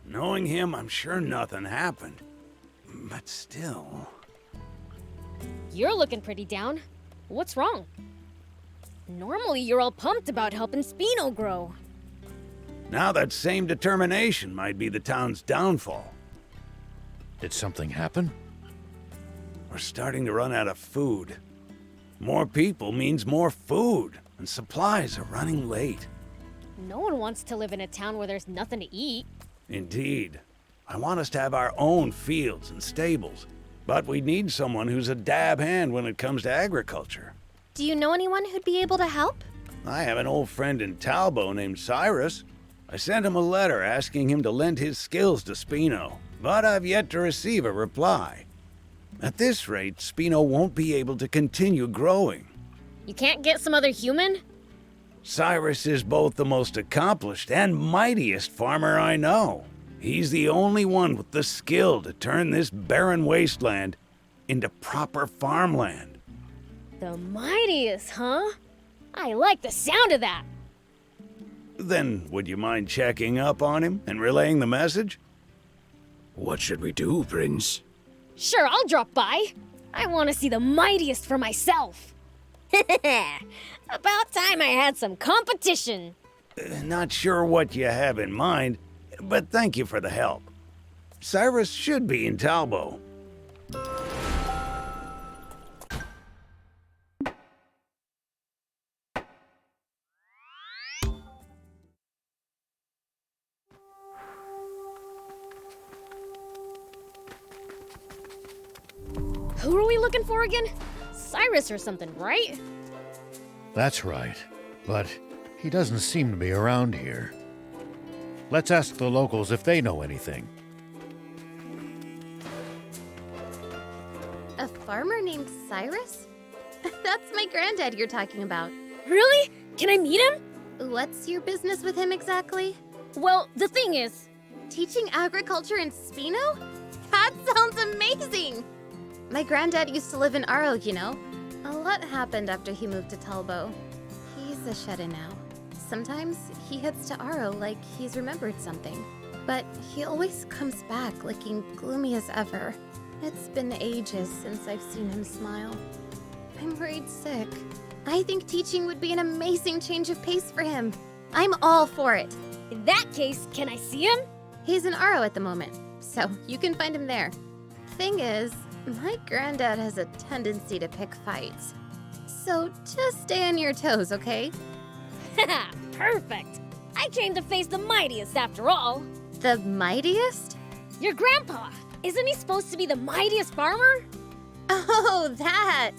Knowing him, I'm sure nothing happened. But still... You're looking pretty down. What's wrong? Normally, you're all pumped about helping Spino grow. Now that same determination might be the town's downfall. Did something happen? We're starting to run out of food. More people means more food, and supplies are running late. No one wants to live in a town where there's nothing to eat. Indeed. I want us to have our own fields and stables, but we need someone who's a dab hand when it comes to agriculture. Do you know anyone who'd be able to help? I have an old friend in Talbot named Cyrus. I sent him a letter asking him to lend his skills to Spino, but I've yet to receive a reply. At this rate, Spino won't be able to continue growing. You can't get some other human? Cyrus is both the most accomplished and mightiest farmer I know. He's the only one with the skill to turn this barren wasteland into proper farmland. The mightiest, huh? I like the sound of that. Then, would you mind checking up on him and relaying the message? What should we do, Prince? Sure, I'll drop by. I want to see the mightiest for myself. About time I had some competition. Not sure what you have in mind, but thank you for the help. Cyrus should be in Talbot. Who are we looking for again? Cyrus or something, right? That's right, but he doesn't seem to be around here. Let's ask the locals if they know anything. A farmer named Cyrus? That's my granddad you're talking about. Really? Can I meet him? What's your business with him exactly? Well, the thing is... Teaching agriculture in Spino? That sounds amazing! My granddad used to live in Aro, you know. A lot happened after he moved to Talbot. He's a shut-in now. Sometimes he heads to Aro like he's remembered something. But he always comes back looking gloomy as ever. It's been ages since I've seen him smile. I'm worried sick. I think teaching would be an amazing change of pace for him. I'm all for it. In that case, can I see him? He's in Aro at the moment, so you can find him there. Thing is, my granddad has a tendency to pick fights. So just stay on your toes, okay? Haha, perfect. I came to face the mightiest after all. The mightiest? Your grandpa. Isn't he supposed to be the mightiest farmer? Oh, that!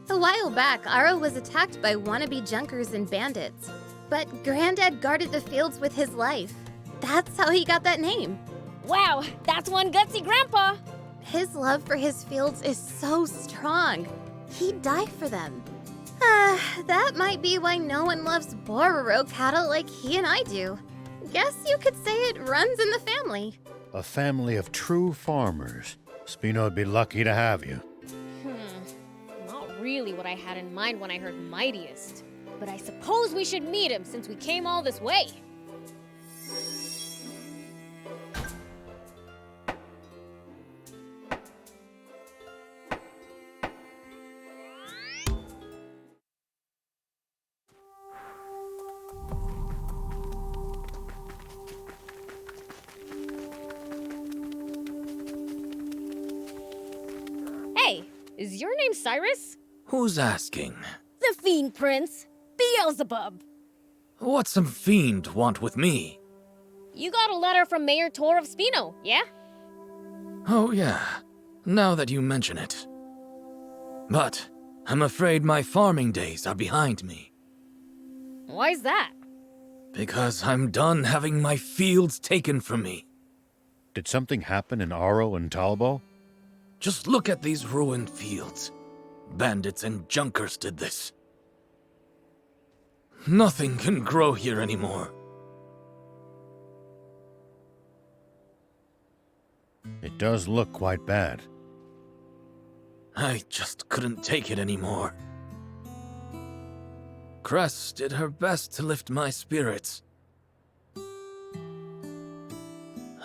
A while back, Aro was attacked by wannabe junkers and bandits. But Granddad guarded the fields with his life. That's how he got that name. Wow, that's one gutsy grandpa. His love for his fields is so strong. He'd die for them. That might be why no one loves Bororo cattle like he and I do. Guess you could say it runs in the family. A family of true farmers. Spino'd be lucky to have you. Not really what I had in mind when I heard mightiest. But I suppose we should meet him since we came all this way. Hey, is your name Cyrus? Who's asking? The Fiend Prince, Beelzebub. What's some fiend want with me? You got a letter from Mayor Tor of Spino, yeah? Oh yeah, now that you mention it. But I'm afraid my farming days are behind me. Why's that? Because I'm done having my fields taken from me. Did something happen in Aro and Talbot? Just look at these ruined fields. Bandits and junkers did this. Nothing can grow here anymore. It does look quite bad. I just couldn't take it anymore. Cress did her best to lift my spirits.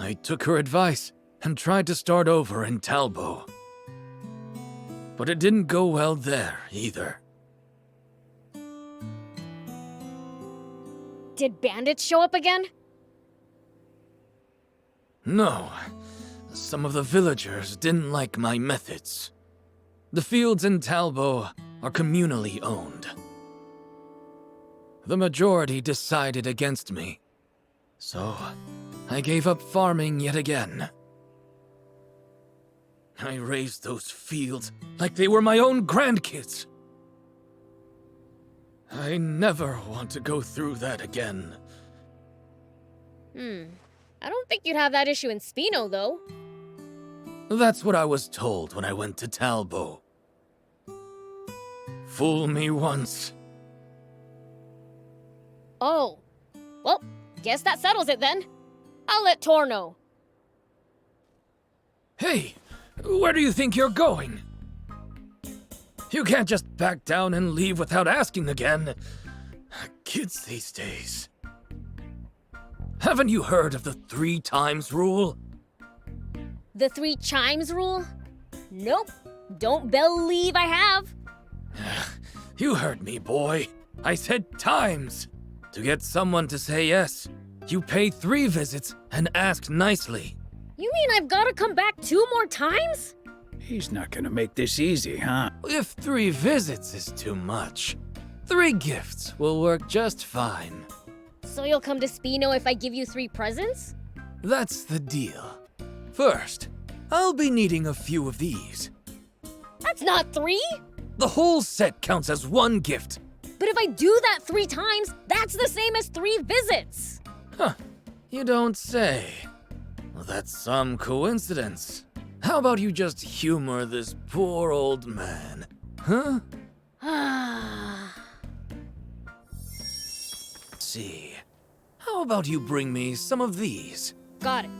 I took her advice and tried to start over in Talbo. But it didn't go well there either. Did bandits show up again? No. Some of the villagers didn't like my methods. The fields in Talbo are communally owned. The majority decided against me. So, I gave up farming yet again. I raised those fields like they were my own grandkids. I never want to go through that again. I don't think you'd have that issue in Spino, though. That's what I was told when I went to Talbo. Fool me once. Oh. Well, guess that settles it then. I'll let Tor know. Hey, where do you think you're going? You can't just back down and leave without asking again. Kids these days. Haven't you heard of the 3 times rule? The 3 chimes rule? Nope. Don't believe I have. You heard me, boy. I said times. To get someone to say yes, you pay 3 visits and ask nicely. You mean I've got to come back 2 more times? He's not gonna make this easy, huh? If 3 visits is too much, 3 gifts will work just fine. So you'll come to Spino if I give you 3 presents? That's the deal. First, I'll be needing a few of these. That's not 3! The whole set counts as 1 gift. But if I do that 3 times, that's the same as 3 visits! Huh, you don't say. Well, that's some coincidence. How about you just humor this poor old man? Huh? See. How about you bring me some of these? Got it.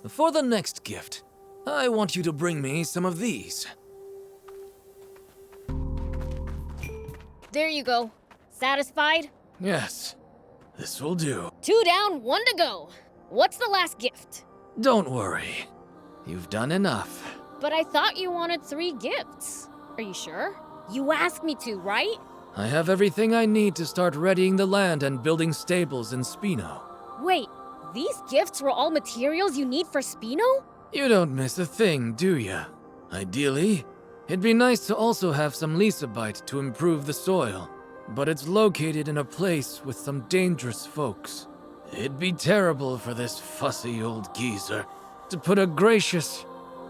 For the next gift, I want you to bring me some of these. There you go. Satisfied? Yes, this will do. 2 down, 1 to go. What's the last gift? Don't worry. You've done enough. But I thought you wanted 3 gifts. Are you sure? You asked me to, right? I have everything I need to start readying the land and building stables in Spino. Wait, these gifts were all materials you need for Spino? You don't miss a thing, do ya? Ideally, it'd be nice to also have some Lisabite to improve the soil, but it's located in a place with some dangerous folks. It'd be terrible for this fussy old geezer to put a gracious,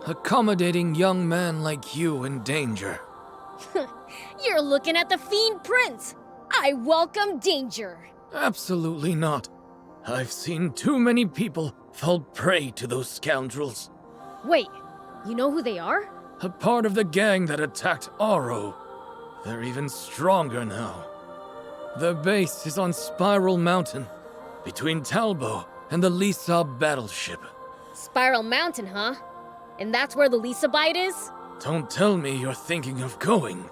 accommodating young man like you in danger. You're looking at the Fiend Prince. I welcome danger. Absolutely not. I've seen too many people fall prey to those scoundrels. Wait, you know who they are? A part of the gang that attacked Aro. They're even stronger now. Their base is on Spiral Mountain, between Talbo and the Lisa battleship. Spiral Mountain, huh? And that's where the Lisa Bite is? Don't tell me you're thinking of going.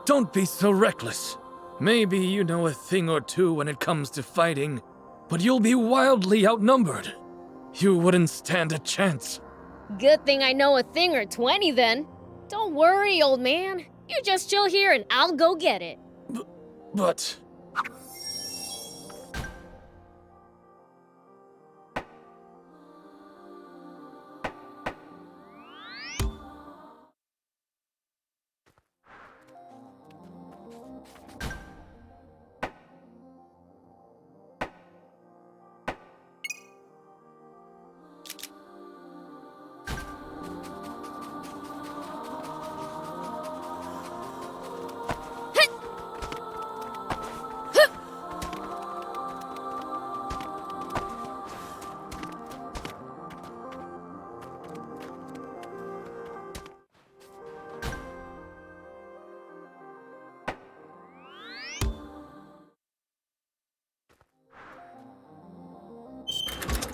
Don't be so reckless. Maybe you know a thing or two when it comes to fighting, but you'll be wildly outnumbered. You wouldn't stand a chance. Good thing I know a thing or 20 then. Don't worry, old man. You just chill here and I'll go get it. But...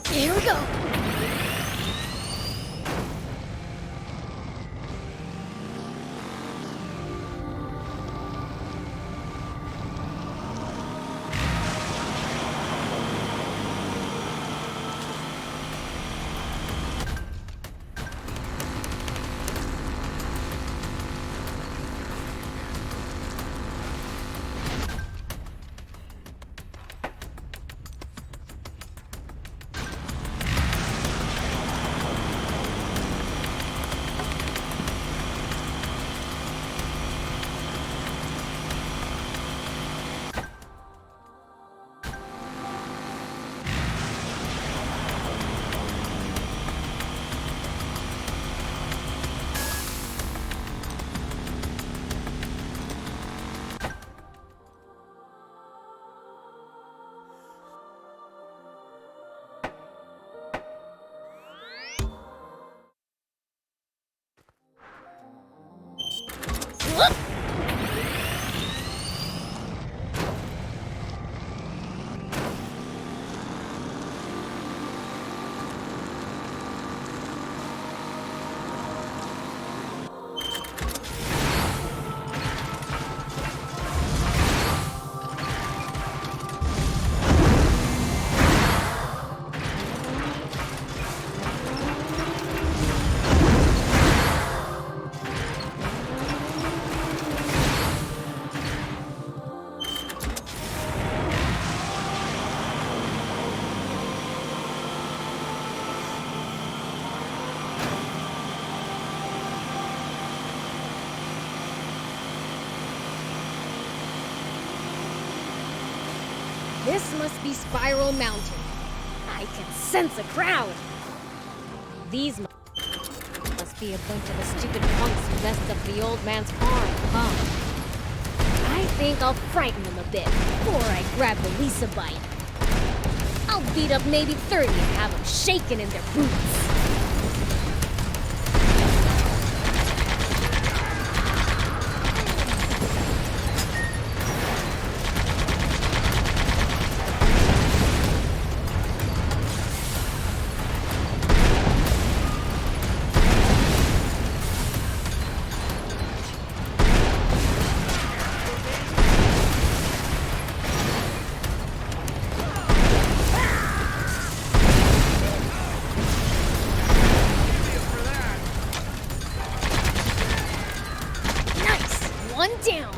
Here we go. This must be Spiral Mountain. I can sense a crowd. These must be a bunch of the stupid punks who messed up the old man's farm, huh? I think I'll frighten them a bit before I grab the Lisa bite. I'll beat up maybe 30 and have them shaking in their boots. One down.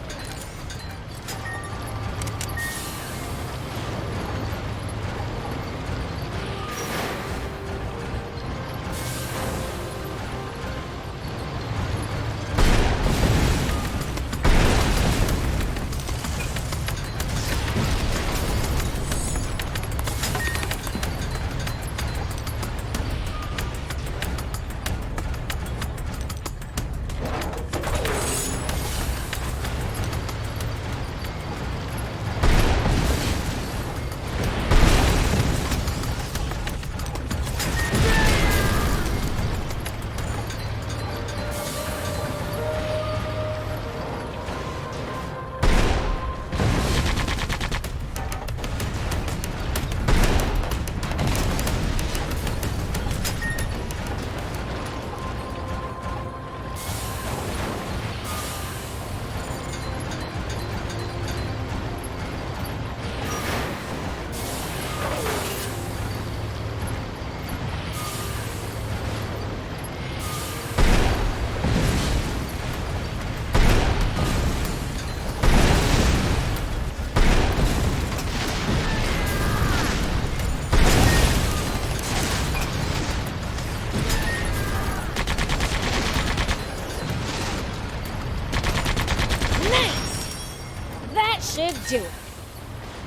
Should do it.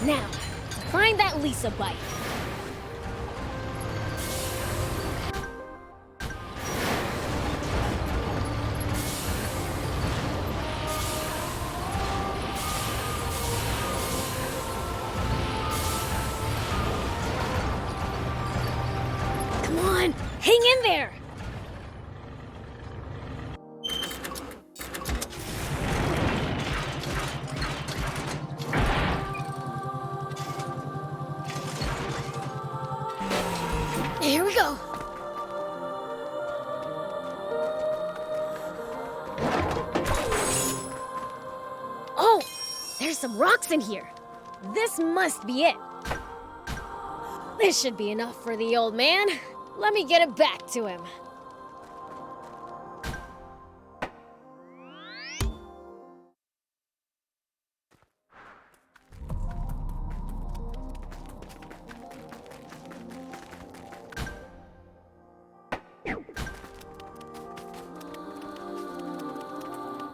Now, to find that Lisa bite. Come on, hang in there. Here we go. Oh, there's some rocks in here. This must be it. This should be enough for the old man. Let me get it back to him.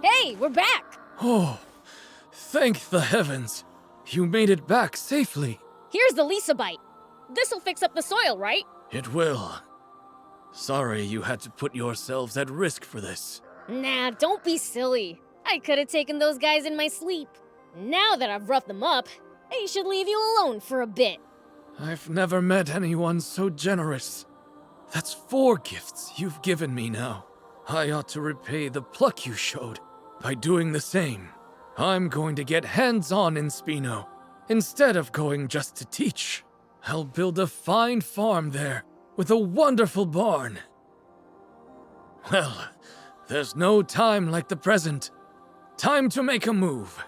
Hey, we're back! Oh, thank the heavens. You made it back safely. Here's the Lisa bite. This'll fix up the soil, right? It will. Sorry you had to put yourselves at risk for this. Nah, don't be silly. I could have taken those guys in my sleep. Now that I've roughed them up, they should leave you alone for a bit. I've never met anyone so generous. That's 4 gifts you've given me now. I ought to repay the pluck you showed by doing the same. I'm going to get hands-on in Spino, instead of going just to teach. I'll build a fine farm there, with a wonderful barn. Well, there's no time like the present. Time to make a move.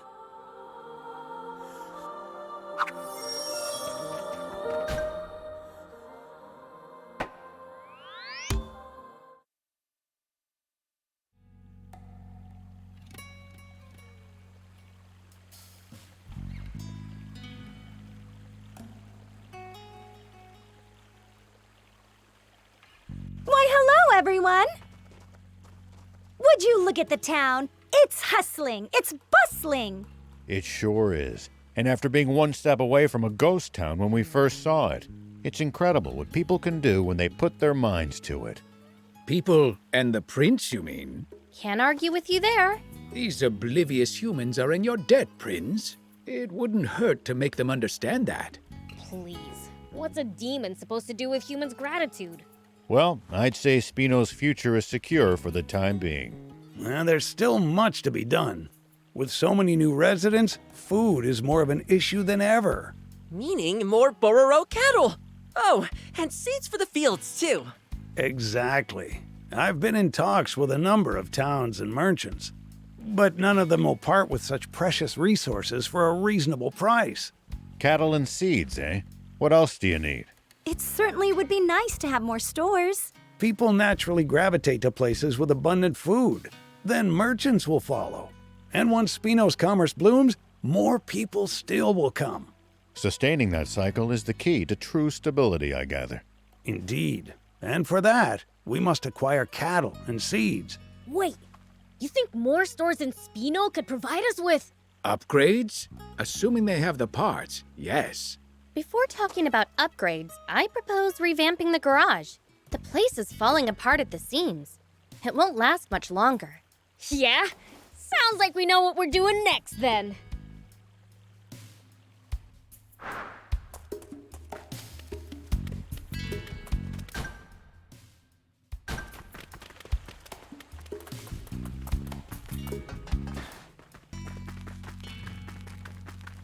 Why, hello, everyone! Would you look at the town? It's hustling, it's bustling. It sure is. And after being one step away from a ghost town when we first saw it, it's incredible what people can do when they put their minds to it. People and the prince, you mean? Can't argue with you there. These oblivious humans are in your debt, Prince. It wouldn't hurt to make them understand that. Please. What's a demon supposed to do with humans' gratitude? Well, I'd say Spino's future is secure for the time being. Well, there's still much to be done. With so many new residents, food is more of an issue than ever. Meaning more Bororo cattle. Oh, and seeds for the fields, too. Exactly. I've been in talks with a number of towns and merchants, but none of them will part with such precious resources for a reasonable price. Cattle and seeds, eh? What else do you need? It certainly would be nice to have more stores. People naturally gravitate to places with abundant food. Then merchants will follow. And once Spino's commerce blooms, more people still will come. Sustaining that cycle is the key to true stability, I gather. Indeed. And for that, we must acquire cattle and seeds. Wait, you think more stores in Spino could provide us with... Upgrades? Assuming they have the parts, yes. Before talking about upgrades, I propose revamping the garage. The place is falling apart at the seams. It won't last much longer. Yeah? Sounds like we know what we're doing next, then.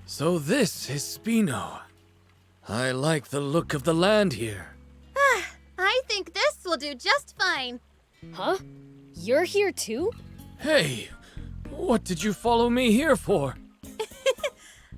So this is Spino. I like the look of the land here. I think this will do just fine. Huh? You're here too? Hey, what did you follow me here for?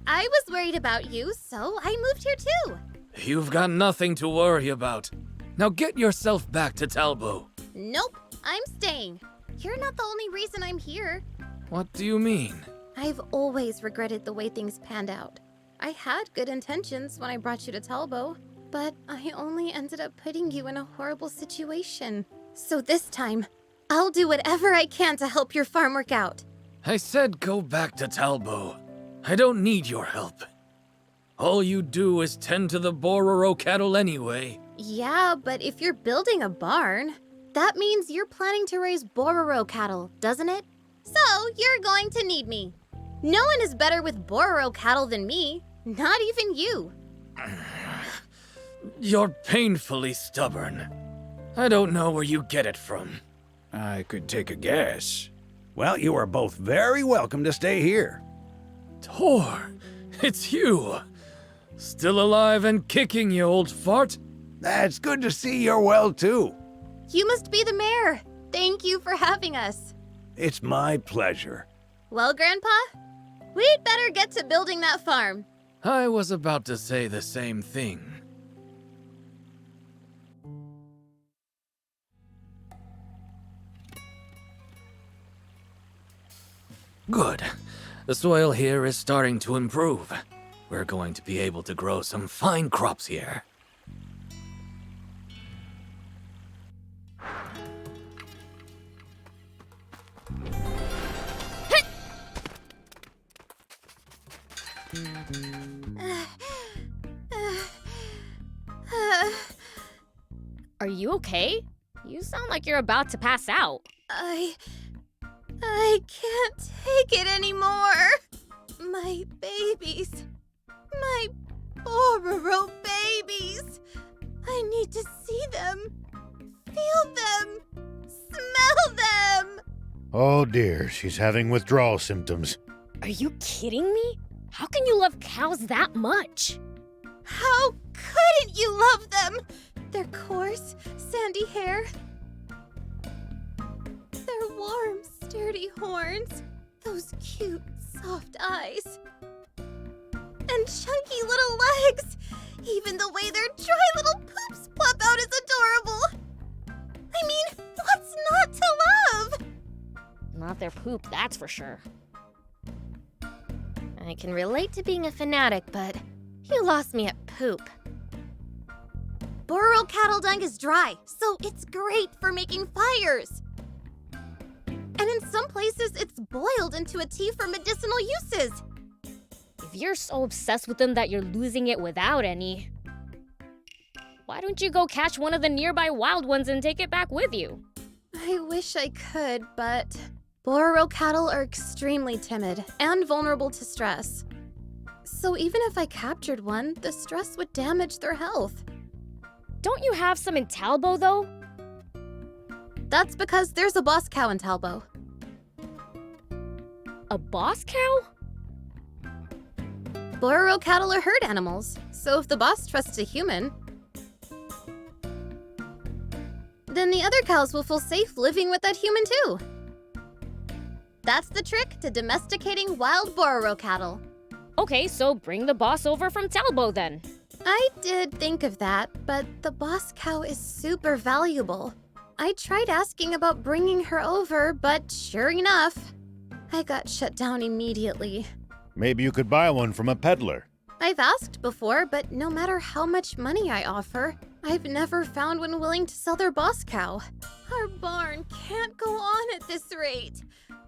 I was worried about you, so I moved here too. You've got nothing to worry about. Now get yourself back to Talbot. Nope, I'm staying. You're not the only reason I'm here. What do you mean? I've always regretted the way things panned out. I had good intentions when I brought you to Talbot, but I only ended up putting you in a horrible situation. So this time, I'll do whatever I can to help your farm work out. I said go back to Talbot. I don't need your help. All you do is tend to the Bororo cattle anyway. Yeah, but if you're building a barn, that means you're planning to raise Bororo cattle, doesn't it? So you're going to need me. No one is better with Bororo cattle than me, not even you. You're painfully stubborn. I don't know where you get it from. I could take a guess. Well, you are both very welcome to stay here. Tor, it's you. Still alive and kicking, you old fart. That's good to see you're well, too. You must be the mayor. Thank you for having us. It's my pleasure. Well, Grandpa, we'd better get to building that farm. I was about to say the same thing. Good. The soil here is starting to improve. We're going to be able to grow some fine crops here. Are you okay? You sound like you're about to pass out. I can't take it anymore. My babies. My Bororo babies. I need to see them. Feel them. Smell them. Oh dear, she's having withdrawal symptoms. Are you kidding me? How can you love cows that much? How couldn't you love them? Their coarse, sandy hair. Their warm, sturdy horns. Those cute, soft eyes. And chunky little legs. Even the way their dry little poops pop out is adorable. I mean, what's not to love? Not their poop, that's for sure. I can relate to being a fanatic, but you lost me at poop. Bororo cattle dung is dry, so it's great for making fires. And in some places, it's boiled into a tea for medicinal uses. If you're so obsessed with them that you're losing it without any, why don't you go catch one of the nearby wild ones and take it back with you? I wish I could, but Bororo cattle are extremely timid and vulnerable to stress. So even if I captured one, the stress would damage their health. Don't you have some in Talbo, though? That's because there's a boss cow in Talbo. A boss cow? Bororo cattle are herd animals, so if the boss trusts a human, then the other cows will feel safe living with that human too. That's the trick to domesticating wild Bororo cattle. Okay, so bring the boss over from Talbo then. I did think of that, but the boss cow is super valuable. I tried asking about bringing her over, but sure enough, I got shut down immediately. Maybe you could buy one from a peddler. I've asked before, but no matter how much money I offer, I've never found one willing to sell their boss cow. Our barn can't go on at this rate.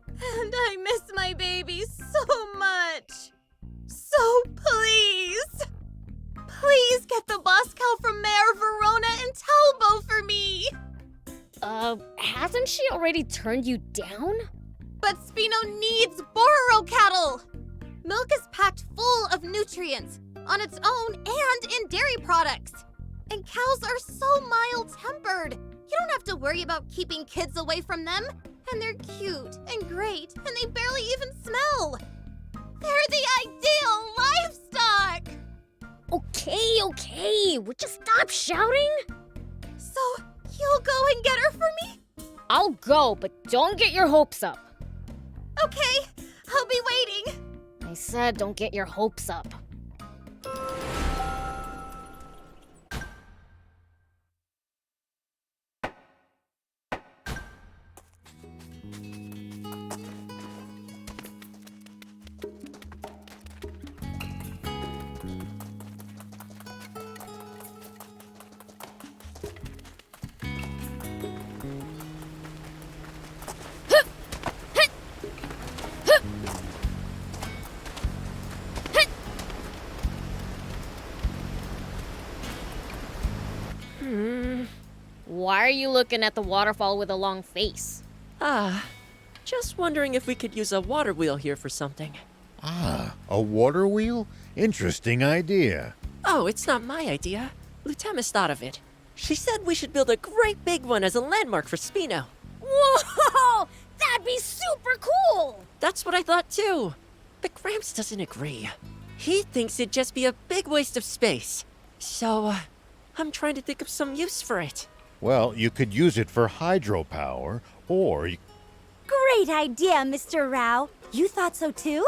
And I miss my baby so much. So please, please get the boss cow from Mayor Verona and Talbo for me. Hasn't she already turned you down? But Spino needs Bororo cattle. Milk is packed full of nutrients on its own and in dairy products. And cows are so mild-tempered. You don't have to worry about keeping kids away from them. And they're cute and great, and they barely even smell. They're the ideal livestock! Okay, would you stop shouting? So, you'll go and get her for me? I'll go, but don't get your hopes up. Okay, I'll be waiting. I said don't get your hopes up. Why are you looking at the waterfall with a long face? Just wondering if we could use a water wheel here for something. Ah, a water wheel? Interesting idea. Oh, it's not my idea. Lieutenant thought of it. She said we should build a great big one as a landmark for Spino. Whoa! That'd be super cool! That's what I thought too. But Gramps doesn't agree. He thinks it'd just be a big waste of space. So, I'm trying to think of some use for it. Well, you could use it for hydropower, or you... Great idea, Mr. Rao. You thought so too?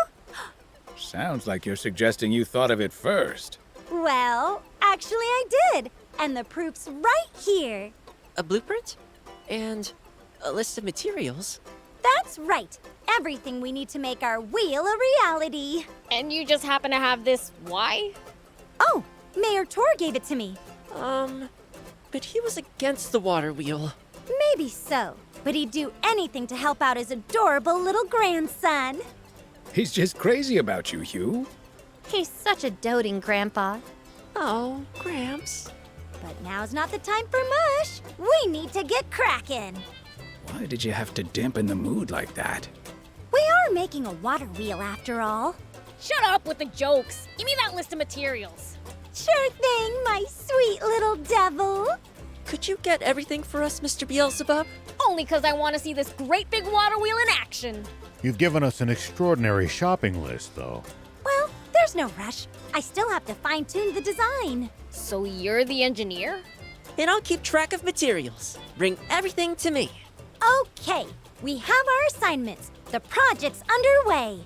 Sounds like you're suggesting you thought of it first. Well, actually I did. And the proof's right here. A blueprint? And a list of materials? That's right. Everything we need to make our wheel a reality. And you just happen to have this, why? Oh, Mayor Tor gave it to me. But he was against the water wheel. Maybe so, but he'd do anything to help out his adorable little grandson. He's just crazy about you, Hugh. He's such a doting grandpa. Oh, Gramps. But now's not the time for mush. We need to get cracking. Why did you have to dampen the mood like that? We are making a water wheel after all. Shut up with the jokes. Give me that list of materials. Sure thing, my sweet little devil. Could you get everything for us, Mr. Beelzebub? Only because I want to see this great big water wheel in action. You've given us an extraordinary shopping list, though. Well, there's no rush. I still have to fine-tune the design. So you're the engineer? And I'll keep track of materials. Bring everything to me. Okay, we have our assignments. The project's underway.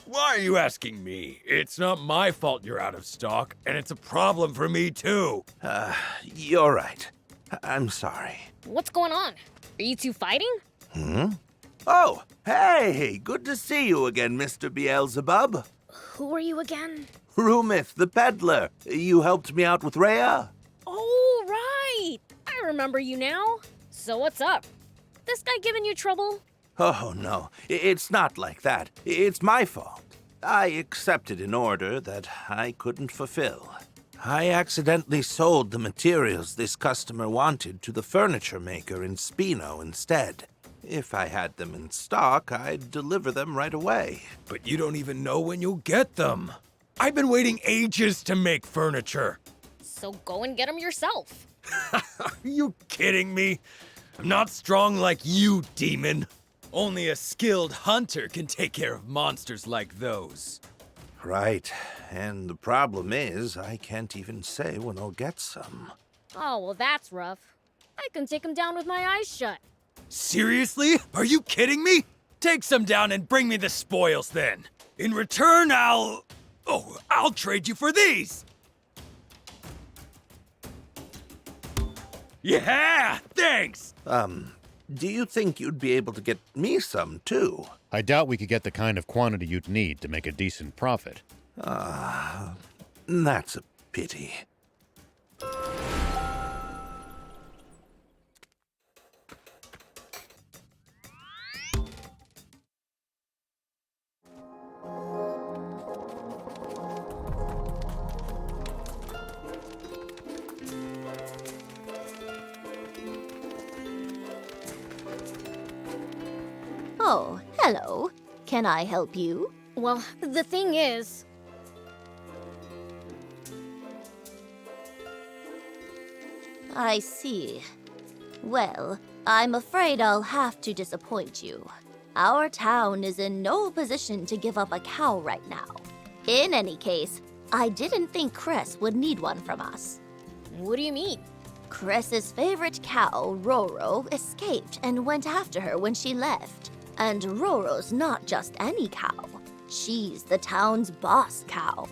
Why are you asking me? It's not my fault you're out of stock, and it's a problem for me too. You're right. I'm sorry. What's going on? Are you two fighting? Oh, hey! Good to see you again, Mr. Beelzebub. Who are you again? Rumith, the peddler. You helped me out with Rhea. Oh, right! I remember you now. So what's up? this guy giving you trouble? Oh, no. It's not like that. It's my fault. I accepted an order that I couldn't fulfill. I accidentally sold the materials this customer wanted to the furniture maker in Spino instead. If I had them in stock, I'd deliver them right away. But you don't even know when you'll get them. I've been waiting ages to make furniture. So go and get him yourself. Are you kidding me? I'm not strong like you, demon. Only a skilled hunter can take care of monsters like those. Right. And the problem is, I can't even say when I'll get some. Oh, well, that's rough. I can take him down with my eyes shut. Seriously? Are you kidding me? Take some down and bring me the spoils then. In return, I'll trade you for these. Yeah, thanks. Do you think you'd be able to get me some, too? I doubt we could get the kind of quantity you'd need to make a decent profit. That's a pity. Oh, hello. Can I help you? Well, the thing is... I see. Well, I'm afraid I'll have to disappoint you. Our town is in no position to give up a cow right now. In any case, I didn't think Chris would need one from us. What do you mean? Chris's favorite cow, Roro, escaped and went after her when she left. And Roro's not just any cow. She's the town's boss cow.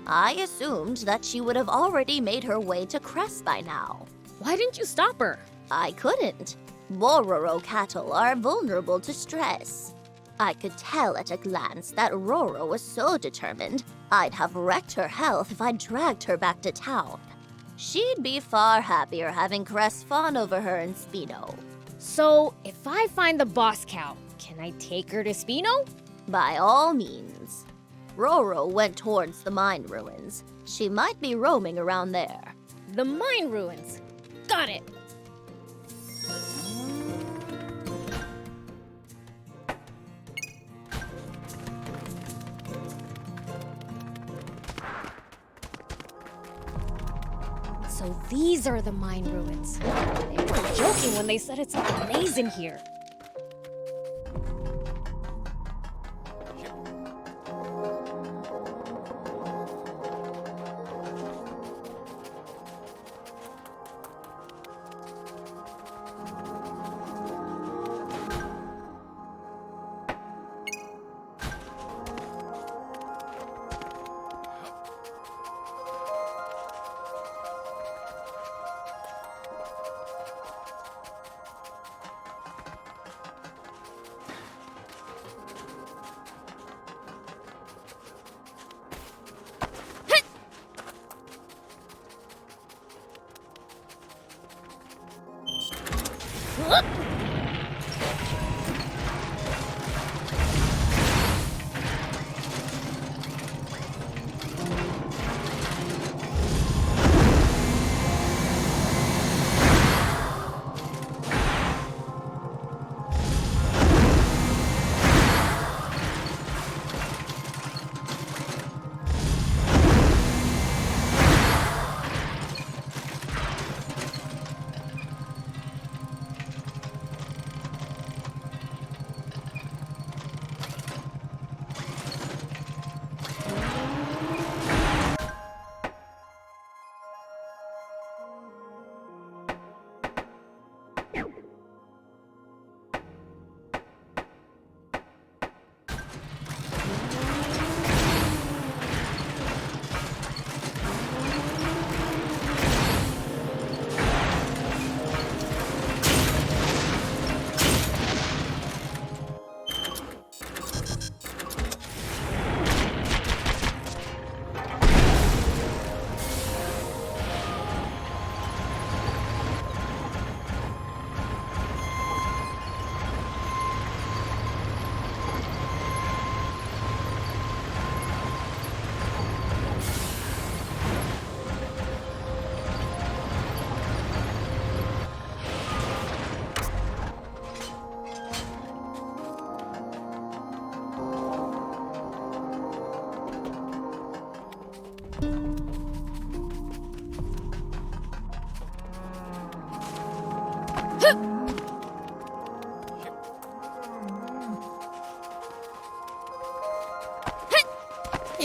I assumed that she would have already made her way to Cress by now. Why didn't you stop her? I couldn't. Bororo cattle are vulnerable to stress. I could tell at a glance that Roro was so determined I'd have wrecked her health if I'd dragged her back to town. She'd be far happier having Cress fawn over her in Spino. So, if I find the boss cow, can I take her to Spino? By all means. Roro went towards the mine ruins. She might be roaming around there. The mine ruins. Got it. So these are the mine ruins. They were joking when they said it's amazing here.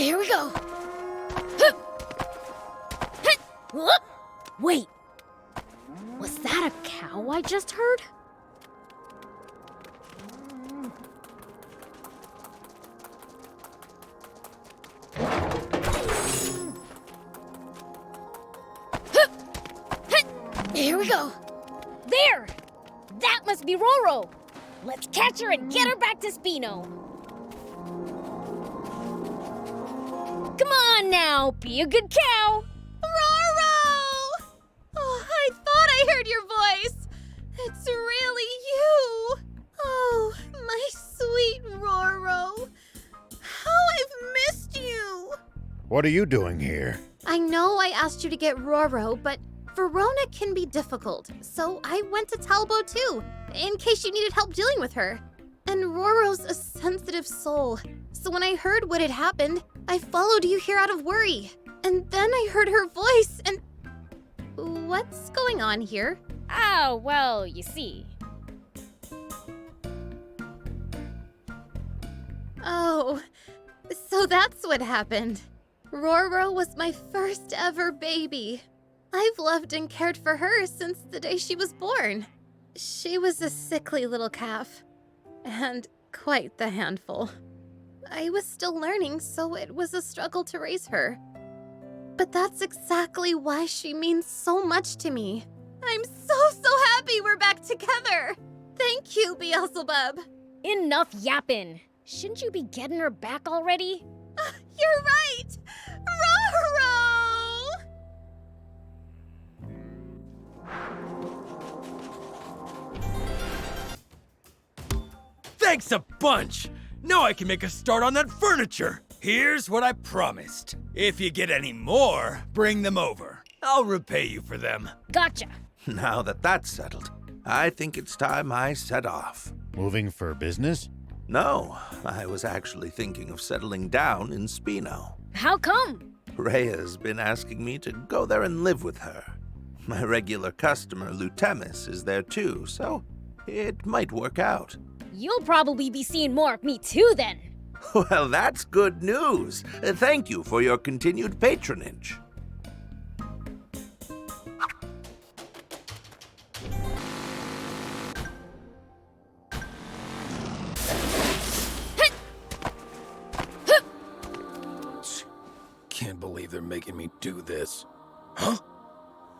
Here we go. Hup. Hit. Whoop. Wait. Was that a cow I just heard? Here we go. There! That must be Roro. Let's catch her and get her back to Spino. Come on now, be a good cow. Roro! Oh, I thought I heard your voice. It's really you. Oh, my sweet Roro. How I've missed you. What are you doing here? I know I asked you to get Roro, but Verona can be difficult, so I went to Talbot too, in case you needed help dealing with her. And Roro's a sensitive soul, so when I heard what had happened, I followed you here out of worry. And then I heard her voice, and... What's going on here? Oh, well, you see. Oh, so that's what happened. Roro was my first ever baby. I've loved and cared for her since the day she was born. She was a sickly little calf, and quite the handful. I was still learning, so it was a struggle to raise her. But that's exactly why she means so much to me. I'm so happy we're back together! Thank you, Beelzebub! Enough yapping. Shouldn't you be getting her back already? You're right! Roro! Thanks a bunch! Now I can make a start on that furniture. Here's what I promised. If you get any more, bring them over. I'll repay you for them. Gotcha. Now that that's settled, I think it's time I set off. Moving for business? No, I was actually thinking of settling down in Spino. How come? Rhea's been asking me to go there and live with her. My regular customer, Lutemis, is there too, so it might work out. You'll probably be seeing more of me too then. Well, that's good news. Thank you for your continued patronage. Can't believe they're making me do this. Huh?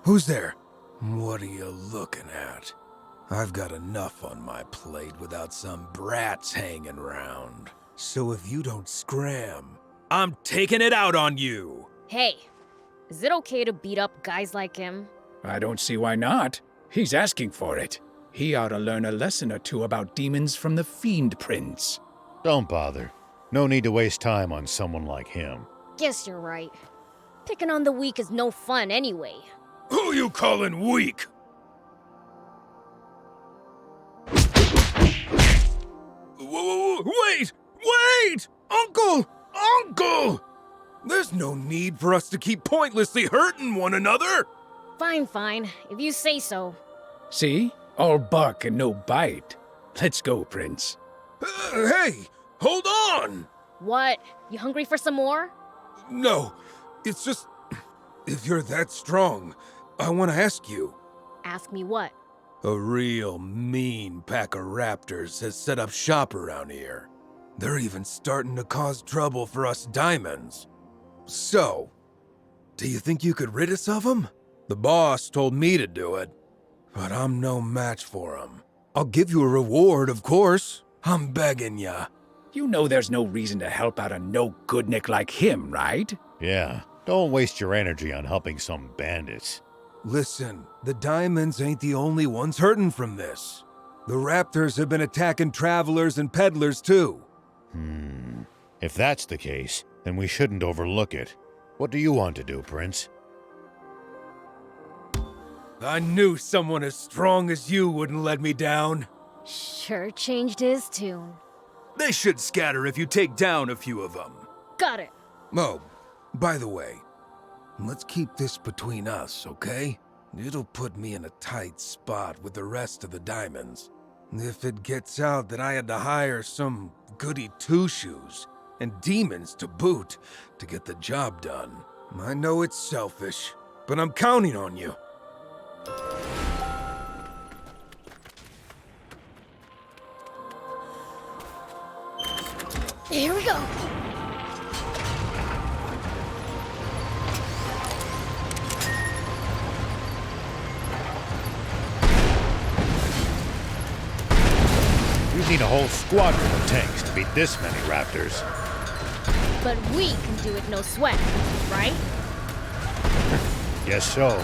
Who's there? What are you looking at? I've got enough on my plate without some brats hanging around. So if you don't scram, I'm taking it out on you! Hey, is it okay to beat up guys like him? I don't see why not. He's asking for it. He ought to learn a lesson or two about demons from the Fiend Prince. Don't bother. No need to waste time on someone like him. Guess you're right. Picking on the weak is no fun anyway. Who you calling weak? Wait! Wait! Uncle! Uncle! There's no need for us to keep pointlessly hurting one another! Fine. If you say so. See? All bark and no bite. Let's go, Prince. Hey! Hold on! What? You hungry for some more? No, it's just... If you're that strong, I want to ask you. Ask me what? A real mean pack of raptors has set up shop around here. They're even starting to cause trouble for us diamonds. So, do you think you could rid us of them? The boss told me to do it, but I'm no match for them. I'll give you a reward, of course. I'm begging ya. You know there's no reason to help out a no-goodnik like him, right? Yeah, don't waste your energy on helping some bandits. Listen, the diamonds ain't the only ones hurting from this. The raptors have been attacking travelers and peddlers too. If that's the case, then we shouldn't overlook it. What do you want to do, Prince? I knew someone as strong as you wouldn't let me down. Sure changed his tune. They should scatter if you take down a few of them. Got it. Oh, by the way, let's keep this between us, okay? It'll put me in a tight spot with the rest of the diamonds. If it gets out that I had to hire some goody two-shoes, and demons to boot, to get the job done. I know it's selfish, but I'm counting on you. Here we go. You need a whole squadron of tanks to beat this many raptors. But we can do it no sweat, right? Guess so.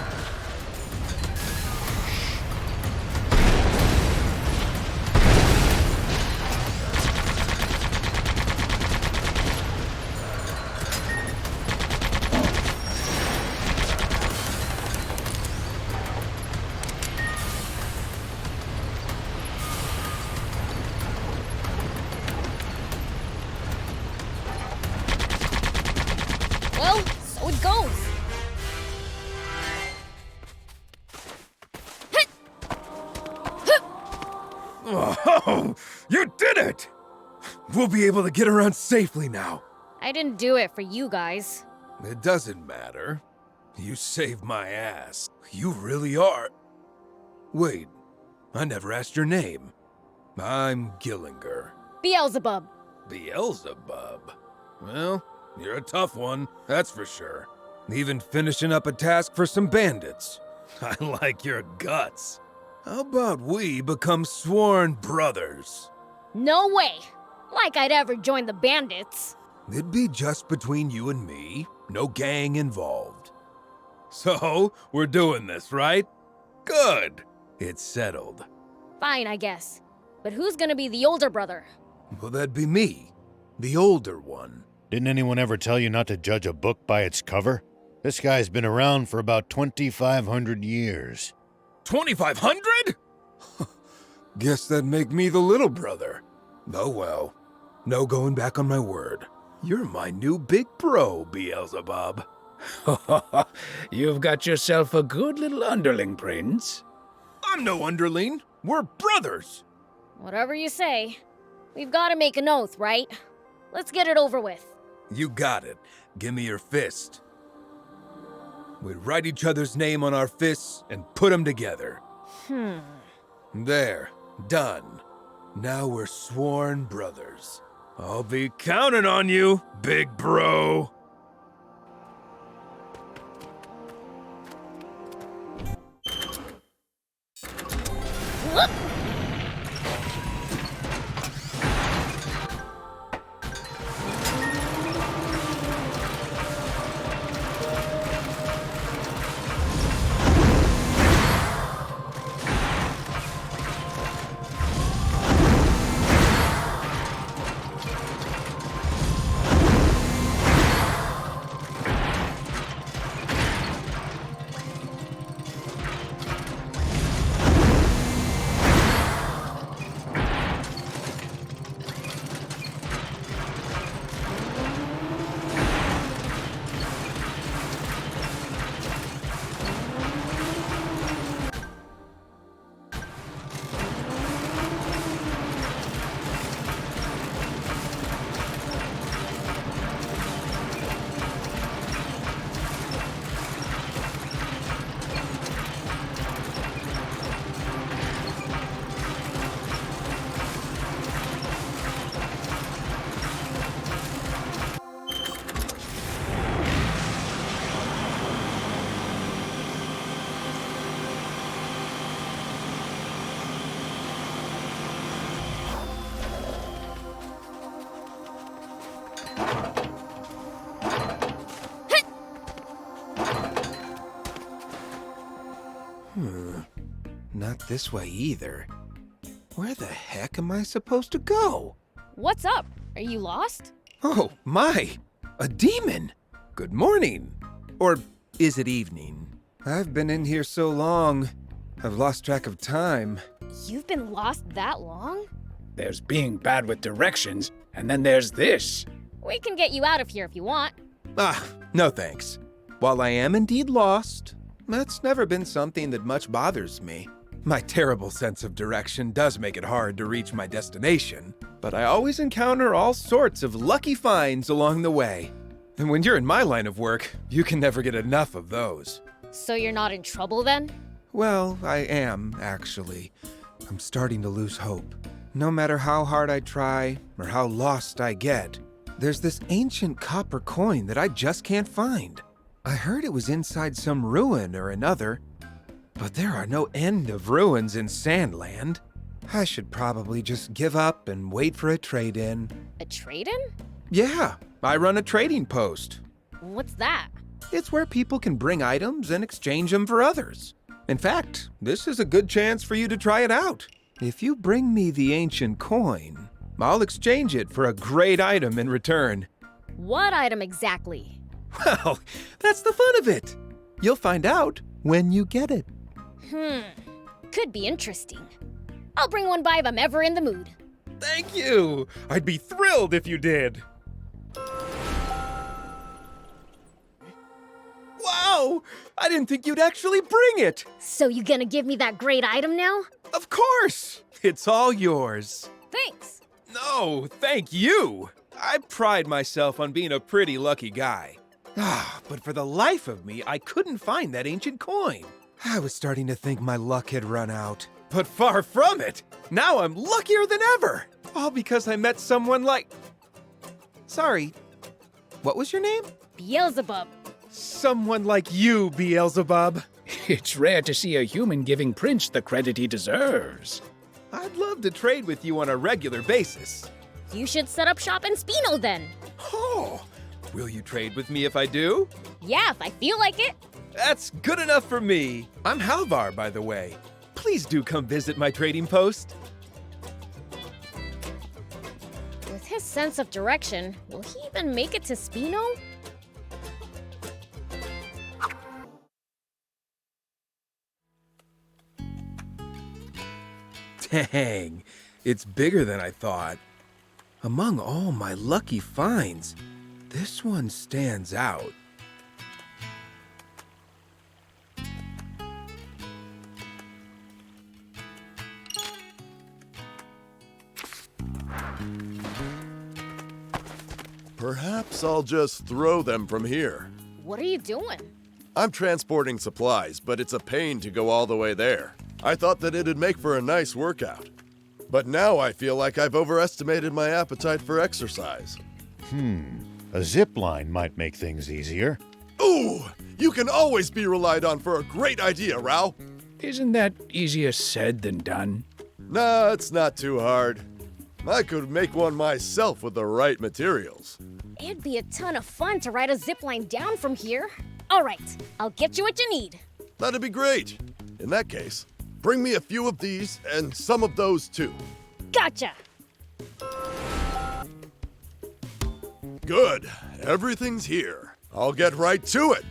Well, so it goes. Oh, you did it! We'll be able to get around safely now. I didn't do it for you guys. It doesn't matter. You saved my ass. You really are. Wait, I never asked your name. I'm Gillinger. Beelzebub. Beelzebub? Well, you're a tough one, that's for sure. Even finishing up a task for some bandits. I like your guts. How about we become sworn brothers? No way. Like I'd ever join the bandits. It'd be just between you and me, no gang involved. So, we're doing this, right? Good. It's settled. Fine, I guess. But who's gonna be the older brother? Well, that'd be me, the older one. Didn't anyone ever tell you not to judge a book by its cover? This guy's been around for about 2,500 years. 2,500? Guess that'd make me the little brother. Oh well. No going back on my word. You're my new big bro, Beelzebub. You've got yourself a good little underling, Prince. I'm no underling. We're brothers. Whatever you say. We've gotta make an oath, right? Let's get it over with. You got it. Give me your fist. We write each other's name on our fists and put them together. There. Done. Now we're sworn brothers. I'll be counting on you, big bro. Not this way either. Where the heck am I supposed to go? What's up? Are you lost? Oh, my! A demon! Good morning! Or is it evening? I've been in here so long, I've lost track of time. You've been lost that long? There's being bad with directions, and then there's this. We can get you out of here if you want. Ah, no thanks. While I am indeed lost, that's never been something that much bothers me. My terrible sense of direction does make it hard to reach my destination, but I always encounter all sorts of lucky finds along the way. And when you're in my line of work, you can never get enough of those. So you're not in trouble then? Well, I am, actually. I'm starting to lose hope. No matter how hard I try, or how lost I get, there's this ancient copper coin that I just can't find. I heard it was inside some ruin or another, but there are no end of ruins in Sandland. I should probably just give up and wait for a trade-in. A trade-in? Yeah, I run a trading post. What's that? It's where people can bring items and exchange them for others. In fact, this is a good chance for you to try it out. If you bring me the ancient coin, I'll exchange it for a great item in return. What item exactly? Well, that's the fun of it. You'll find out when you get it. Could be interesting. I'll bring one by if I'm ever in the mood. Thank you. I'd be thrilled if you did. Wow! I didn't think you'd actually bring it. So you gonna give me that great item now? Of course. It's all yours. Thanks. No, thank you. I pride myself on being a pretty lucky guy. But for the life of me, I couldn't find that ancient coin. I was starting to think my luck had run out. But far from it. Now I'm luckier than ever. All because I met someone like... Sorry, what was your name? Beelzebub. Someone like you, Beelzebub. It's rare to see a human giving Prince the credit he deserves. I'd love to trade with you on a regular basis. You should set up shop in Spino then. Oh, will you trade with me if I do? Yeah, if I feel like it. That's good enough for me. I'm Halvar, by the way. Please do come visit my trading post. With his sense of direction, will he even make it to Spino? Dang, it's bigger than I thought. Among all my lucky finds, this one stands out. Perhaps I'll just throw them from here. What are you doing? I'm transporting supplies, but it's a pain to go all the way there. I thought that it'd make for a nice workout. But now I feel like I've overestimated my appetite for exercise. A zip line might make things easier. Ooh! You can always be relied on for a great idea, Rao. Isn't that easier said than done? Nah, it's not too hard. I could make one myself with the right materials. It'd be a ton of fun to ride a zipline down from here. All right, I'll get you what you need. That'd be great. In that case, bring me a few of these and some of those too. Gotcha! Good. Everything's here. I'll get right to it.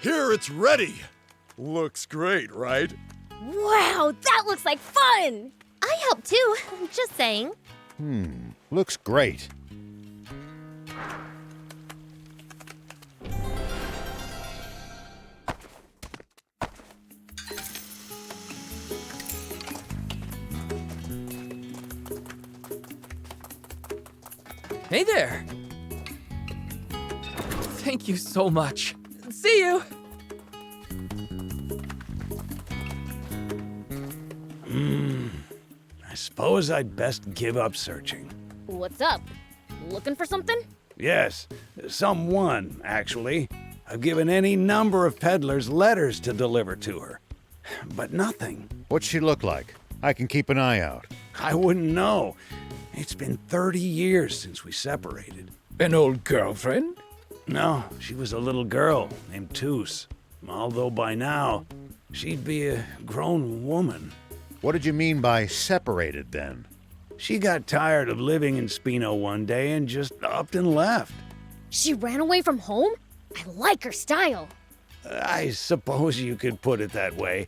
Here, it's ready. Looks great, right? Wow, that looks like fun! I help too, just saying. Looks great. Hey there! Thank you so much. See you! I suppose I'd best give up searching. What's up? Looking for something? Yes, someone, actually. I've given any number of peddlers letters to deliver to her, but nothing. What's she look like? I can keep an eye out. I wouldn't know. It's been 30 years since we separated. An old girlfriend? No, she was a little girl named Toos. Although by now, she'd be a grown woman. What did you mean by separated then? She got tired of living in Spino one day and just upped and left. She ran away from home? I like her style. I suppose you could put it that way.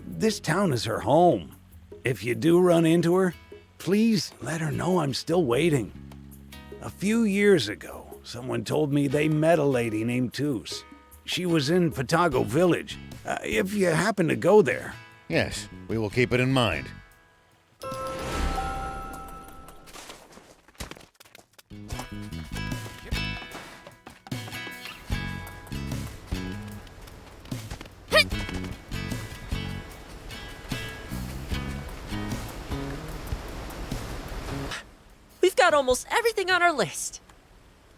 This town is her home. If you do run into her, please let her know I'm still waiting. A few years ago, someone told me they met a lady named Toos. She was in Patago Village. If you happen to go there. Yes, we will keep it in mind. We've got almost everything on our list.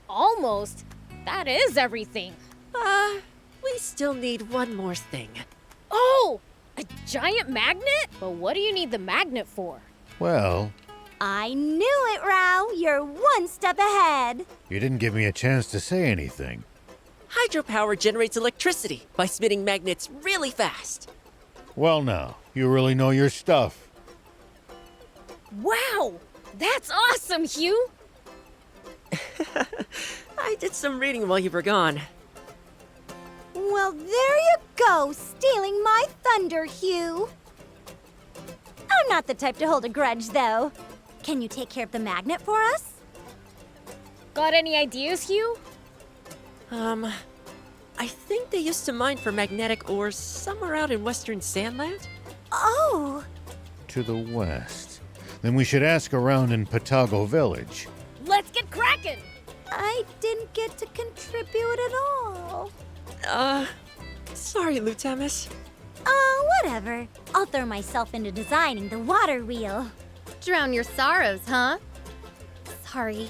Almost. That is everything. We still need one more thing. Oh! A giant magnet? But what do you need the magnet for? Well, I knew it, Rao. You're one step ahead. you didn't give me a chance to say anything. Hydropower generates electricity by spinning magnets really fast. Well now, you really know your stuff. Wow! That's awesome, Hugh! I did some reading while you were gone. Well, there you go, stealing my thunder, Hugh. I'm not the type to hold a grudge, though. Can you take care of the magnet for us? Got any ideas, Hugh? I think they used to mine for magnetic ores somewhere out in western Sandland. Oh! To the west. Then we should ask around in Patago Village. Let's get cracking! I didn't get to contribute at all. Sorry, Lutamis. Oh, whatever. I'll throw myself into designing the water wheel. Drown your sorrows, huh? Sorry.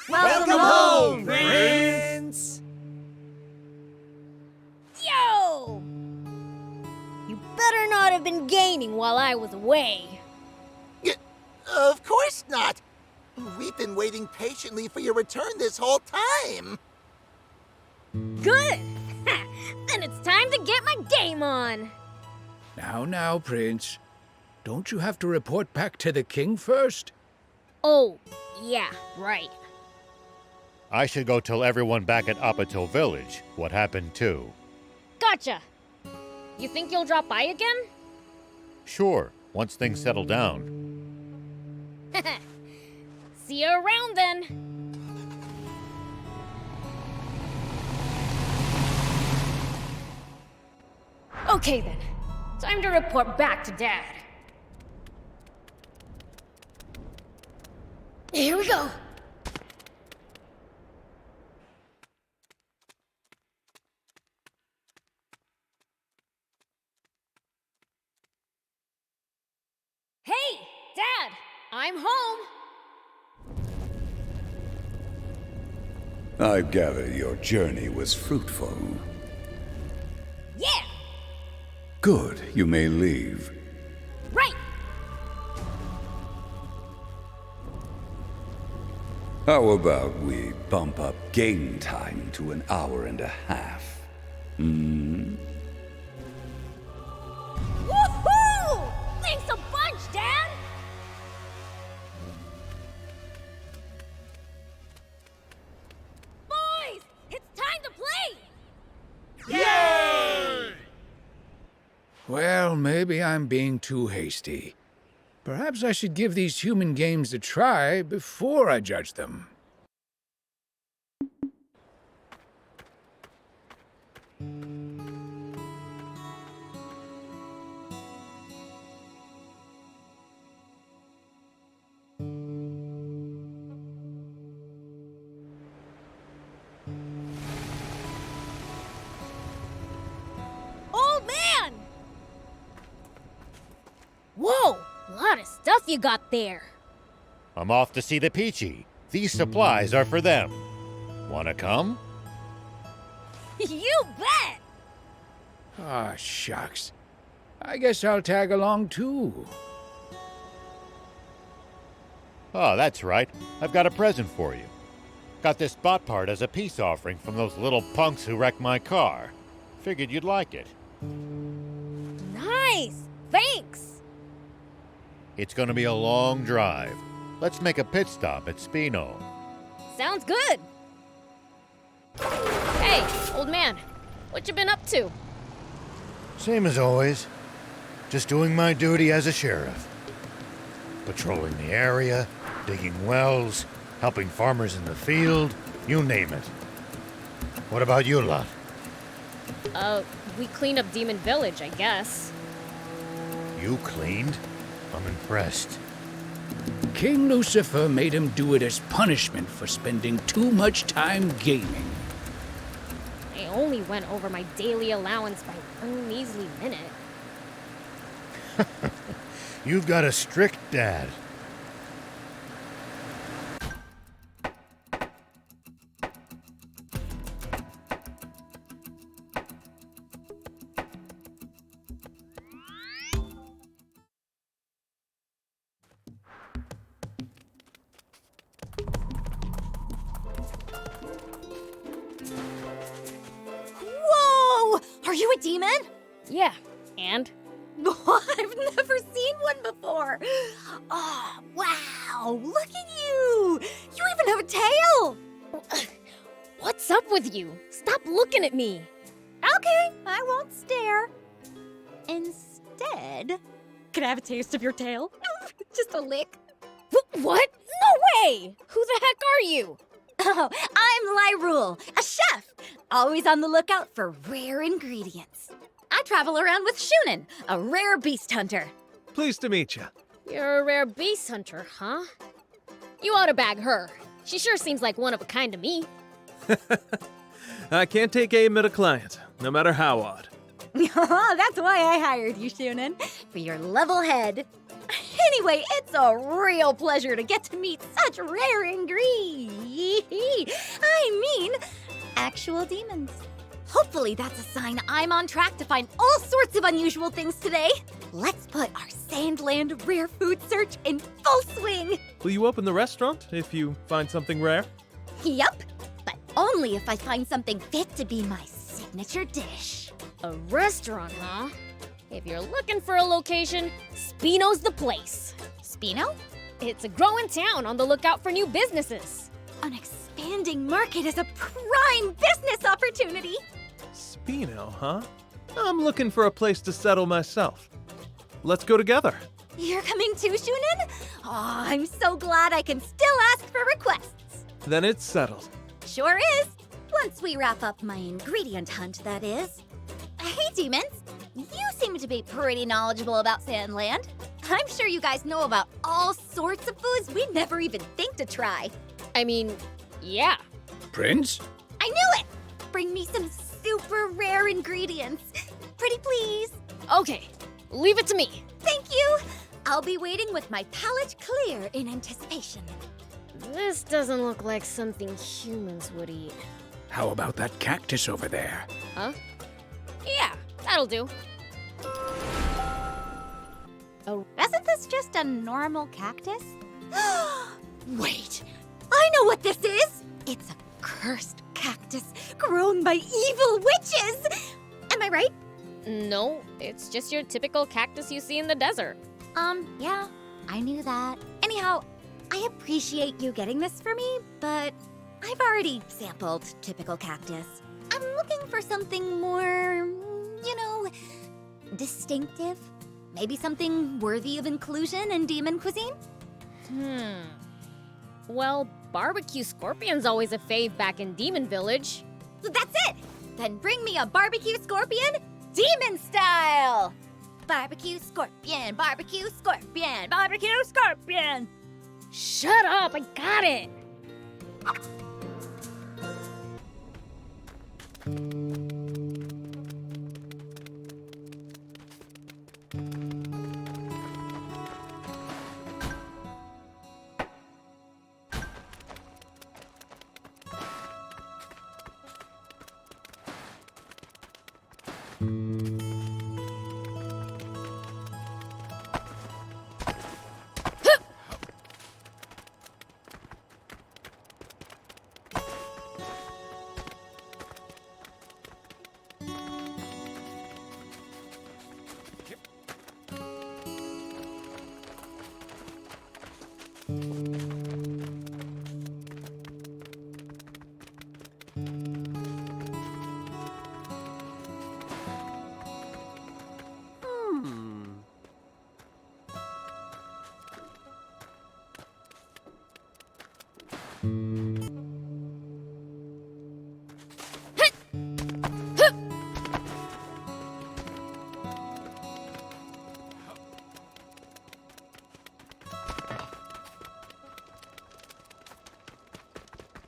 Welcome home, Prince! Yo! You better not have been gaming while I was away. Of course not. We've been waiting patiently for your return this whole time. Good! Then it's time to get my game on! Now, Prince. Don't you have to report back to the king first? Oh, yeah, right. I should go tell everyone back at Apatow Village what happened too. Gotcha! You think you'll drop by again? Sure, once things settle down. See you around then! Okay then, time to report back to Dad. Here we go! Hey, Dad! I'm home! I gather your journey was fruitful. Yeah! Good, you may leave. Right! How about we bump up game time to an hour and a half? Hmm? Woohoo! Thanks a bunch, Dad! Boys, it's time to play! Yay! Well, maybe I'm being too hasty. Perhaps I should give these human games a try before I judge them. Old man! Whoa! A lot of stuff you got there. I'm off to see the Picchi. These supplies are for them. Wanna come? You bet! Ah, shucks. I guess I'll tag along too. Oh, that's right. I've got a present for you. Got this spot part as a peace offering from those little punks who wrecked my car. Figured you'd like it. Nice! Thanks! It's gonna be a long drive. Let's make a pit stop at Spino. Sounds good! Hey, old man. What you been up to? Same as always. Just doing my duty as a sheriff. Patrolling the area, digging wells, helping farmers in the field, you name it. What about you lot? We cleaned up Demon Village, I guess. You cleaned? I'm impressed. King Lucifer made him do it as punishment for spending too much time gaming. I only went over my daily allowance by one measly minute. You've got a strict dad. Whoa! Are you a demon? Yeah, and? I've never seen one before. Oh, wow! Look at you! You even have a tail! What's up with you? Stop looking at me! Okay, I won't stare. Instead, can I have a taste of your tail? Just a lick. What? No way! Who the heck are you? Oh, I'm Lyrule, a chef, always on the lookout for rare ingredients. I travel around with Shunin, a rare beast hunter. Pleased to meet you. You're a rare beast hunter, huh? You ought to bag her. She sure seems like one of a kind to me. I can't take aim at a client, no matter how odd. That's why I hired you, Shunin, for your level head. Anyway, it's a real pleasure to get to meet such rare actual demons. Hopefully that's a sign I'm on track to find all sorts of unusual things today. Let's put our Sandland rare food search in full swing. Will you open the restaurant if you find something rare? Yup, but only if I find something fit to be my signature dish. A restaurant, huh? If you're looking for a location, Spino's the place. Spino? It's a growing town on the lookout for new businesses. An expanding market is a prime business opportunity. Spino, huh? I'm looking for a place to settle myself. Let's go together. You're coming too, Shunin? Oh, I'm so glad I can still ask for requests. Then it's settled. Sure is. Once we wrap up my ingredient hunt, that is. Hey, demons. You seem to be pretty knowledgeable about Sandland. I'm sure you guys know about all sorts of foods we'd never even think to try. I mean, yeah. Prince? I knew it! Bring me some super rare ingredients. Pretty please. Okay, leave it to me. Thank you. I'll be waiting with my palate clear in anticipation. This doesn't look like something humans would eat. How about that cactus over there? Huh? Yeah, that'll do. Oh, isn't this just a normal cactus? Wait, I know what this is! It's a cursed cactus grown by evil witches! Am I right? No, it's just your typical cactus you see in the desert. Yeah, I knew that. Anyhow, I appreciate you getting this for me, but I've already sampled typical cactus. I'm looking for something more, distinctive. Maybe something worthy of inclusion in demon cuisine? Well, barbecue scorpion's always a fave back in Demon Village. That's it! Then bring me a barbecue scorpion, demon style! Barbecue scorpion, barbecue scorpion, barbecue scorpion! Shut up, I got it!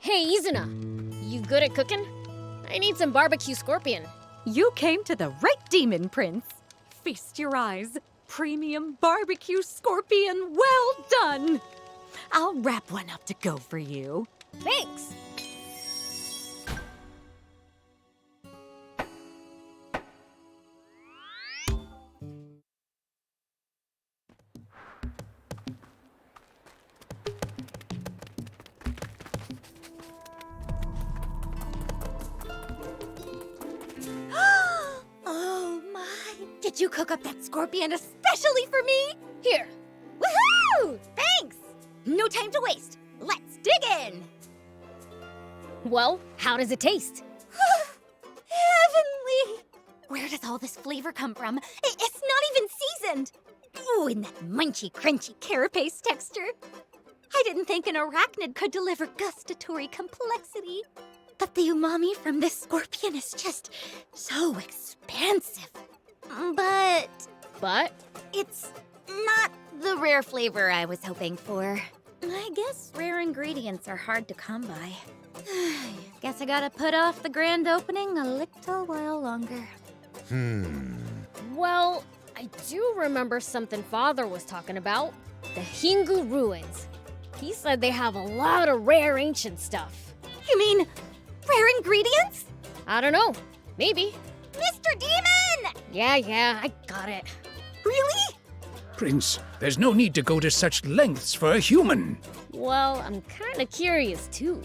Hey, Izuna, you good at cooking? I need some barbecue scorpion. You came to the right demon, Prince. Feast your eyes. Premium barbecue scorpion, well done. I'll wrap one up to go for you. Thanks. Oh my! Did you cook up that scorpion especially for me? Here. Woohoo! Thanks! No time to waste. Let's dig in! Well, how does it taste? Heavenly! Where does all this flavor come from? It's not even seasoned! Ooh, and that munchy, crunchy carapace texture. I didn't think an arachnid could deliver gustatory complexity. But the umami from this scorpion is just so expansive. But it's not the rare flavor I was hoping for. I guess rare ingredients are hard to come by. Guess I gotta put off the grand opening a little while longer. Well, I do remember something Father was talking about. The Hingu ruins. He said they have a lot of rare ancient stuff. You mean rare ingredients? I don't know. Maybe. Mr. Demon! Yeah, I got it. Really? Prince, there's no need to go to such lengths for a human. Well, I'm kinda curious too.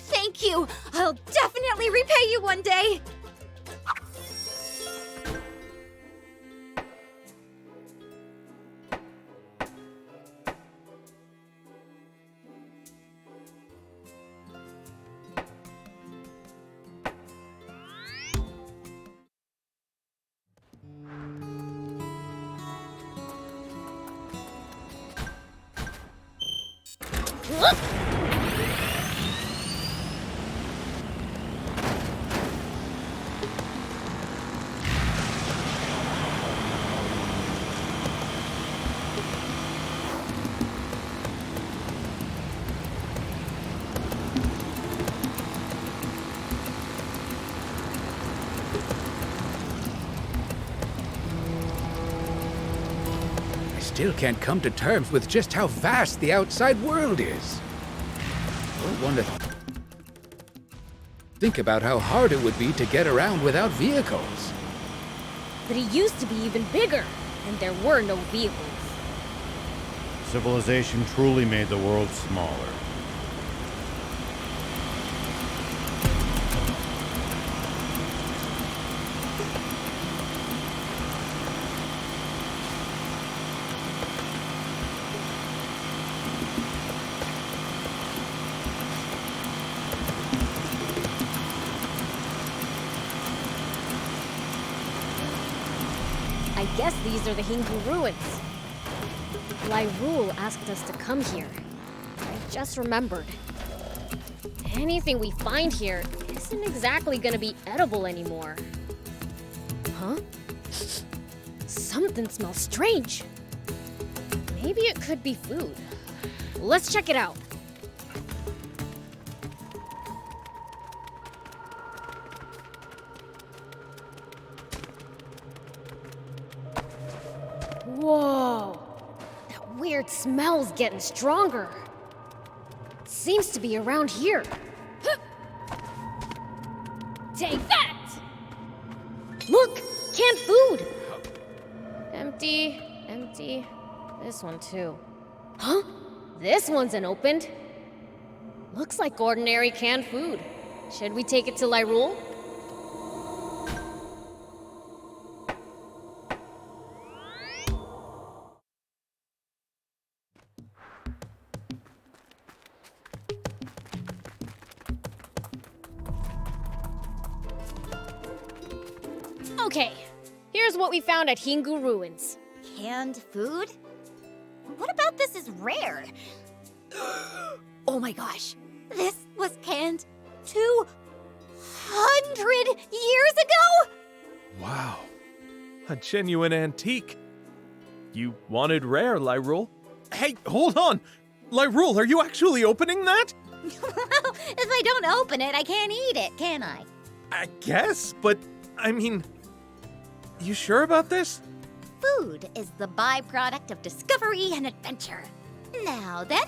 Thank you! I'll definitely repay you one day! Still can't come to terms with just how vast the outside world is. Don't want to think about how hard it would be to get around without vehicles. But it used to be even bigger, and there were no vehicles. Civilization truly made the world smaller. I guess these are the Hingu ruins. Lyrule asked us to come here. I just remembered. Anything we find here isn't exactly gonna be edible anymore. Huh? Something smells strange. Maybe it could be food. Let's check it out. Whoa! That weird smell's getting stronger. Seems to be around here. Take that! Look! Canned food! Empty, empty. This one too. Huh? This one's unopened. Looks like ordinary canned food. Should we take it to Lyrule? Okay, here's what we found at Hingu Ruins. Canned food? What about this is rare? Oh my gosh, this was canned 200 years ago? Wow. A genuine antique. You wanted rare, Lyrule. Hey, hold on! Lyrule, are you actually opening that? Well, if I don't open it, I can't eat it, can I? I guess, but I mean, you sure about this? Food is the byproduct of discovery and adventure. Now then,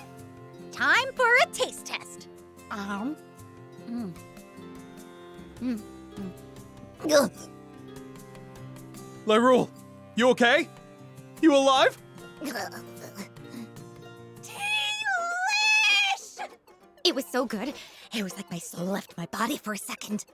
time for a taste test. Mm. Mm. Mm. Ugh. Lyrule, you okay? You alive? Delish! It was so good. It was like my soul left my body for a second.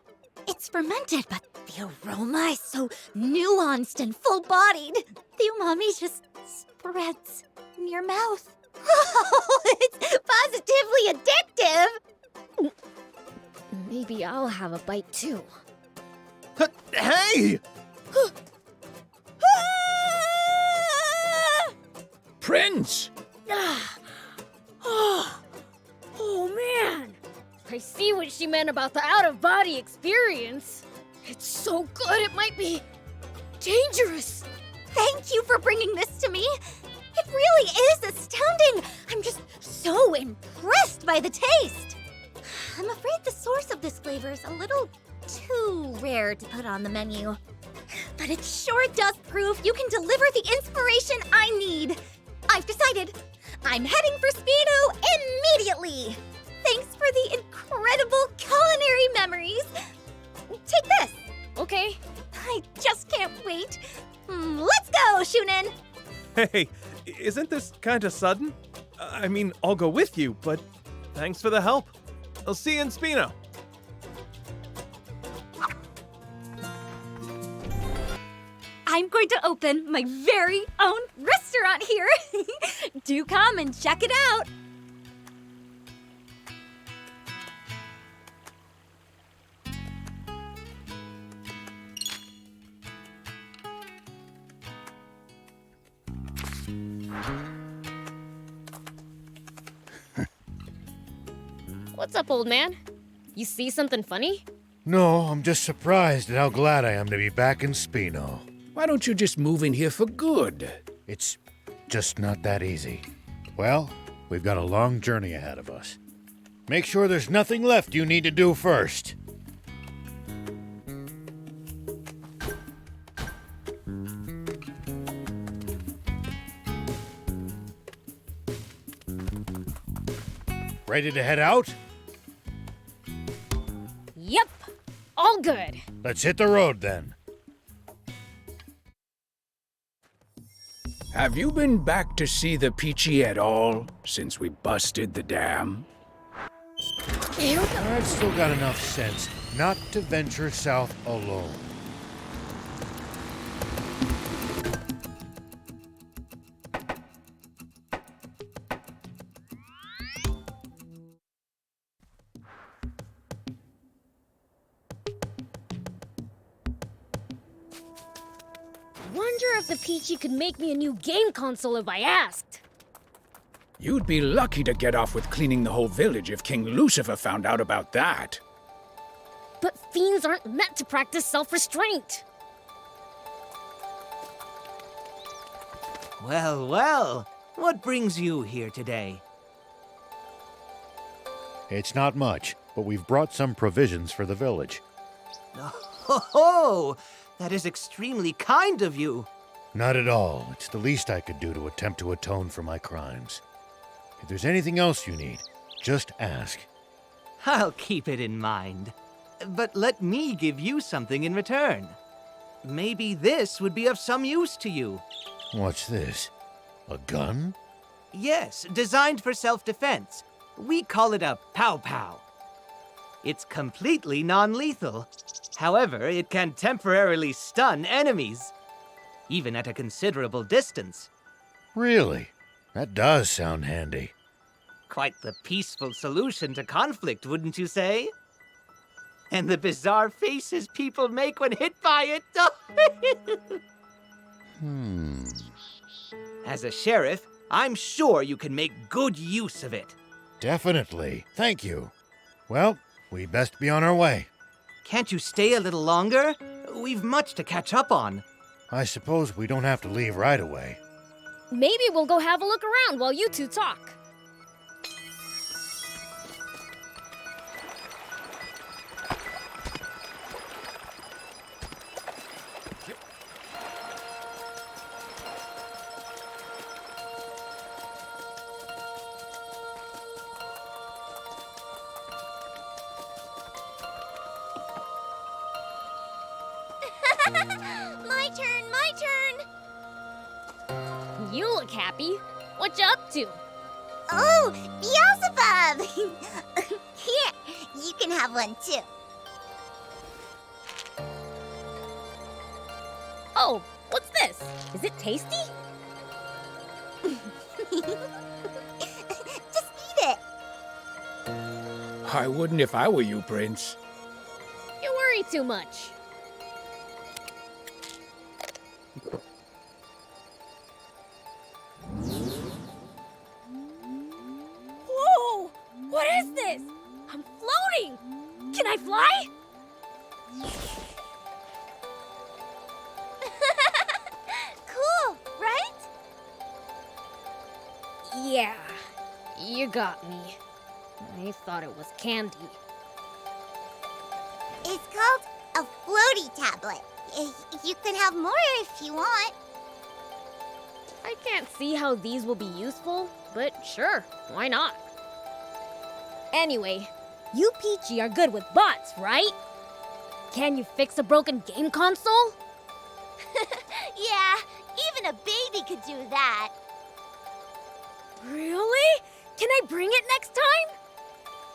It's fermented, but the aroma is so nuanced and full-bodied. The umami just spreads in your mouth. Oh, it's positively addictive! Maybe I'll have a bite too. Hey! Prince! Oh man! I see what she meant about the out-of-body experience. It's so good it might be dangerous. Thank you for bringing this to me. It really is astounding. I'm just so impressed by the taste. I'm afraid the source of this flavor is a little too rare to put on the menu. But it sure does prove you can deliver the inspiration I need. I've decided. I'm heading for Speedo immediately. Thanks for the incredible culinary memories. Take this. Okay. I just can't wait. Let's go, Shunin. Hey, isn't this kinda sudden? I mean, I'll go with you, but thanks for the help. I'll see you in Spino. I'm going to open my very own restaurant here. Do come and check it out. What's up, old man? You see something funny? No, I'm just surprised at how glad I am to be back in Spino. Why don't you just move in here for good? It's just not that easy. Well, we've got a long journey ahead of us. Make sure there's nothing left you need to do first. Ready to head out? Yep, all good. Let's hit the road then. Have you been back to see the Picchi at all since we busted the dam? I've still got enough sense not to venture south alone. Wonder if the Picchi could make me a new game console if I asked. You'd be lucky to get off with cleaning the whole village if King Lucifer found out about that. But fiends aren't meant to practice self-restraint. Well, well, what brings you here today? It's not much, but we've brought some provisions for the village. Oh, that is extremely kind of you. Not at all. It's the least I could do to attempt to atone for my crimes. If there's anything else you need, just ask. I'll keep it in mind. But let me give you something in return. maybe this would be of some use to you. What's this? A gun? Yes, designed for self-defense. We call it a pow-pow. It's completely non-lethal. However, it can temporarily stun enemies, even at a considerable distance. Really? That does sound handy. Quite the peaceful solution to conflict, wouldn't you say? And the bizarre faces people make when hit by it. As a sheriff, I'm sure you can make good use of it. Definitely. Thank you. Well, we best be on our way. Can't you stay a little longer? We've much to catch up on. I suppose we don't have to leave right away. Maybe we'll go have a look around while you two talk. My turn, my turn! You look happy. What you up to? Oh, Beelzebub! Here, you can have one too. Oh, what's this? Is it tasty? Just eat it. I wouldn't if I were you, Prince. You worry too much. Whoa! What is this? I'm floating! Can I fly? Cool, right? Yeah, you got me. I thought it was candy. It's called a floaty tablet. You can have more if you want. I can't see how these will be useful, but sure, why not? Anyway, you Peachy are good with bots, right? Can you fix a broken game console? Yeah, even a baby could do that. Really? Can I bring it next time?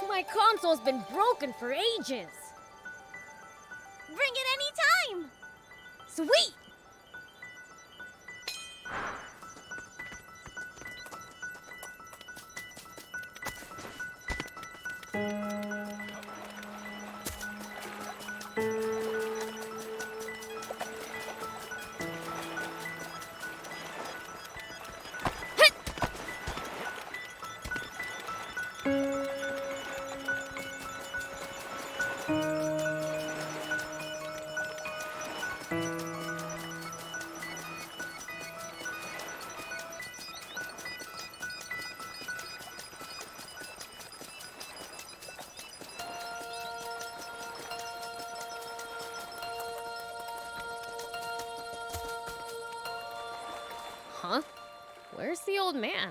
My console's been broken for ages. Bring it anytime. Sweet! Huh? Where's the old man?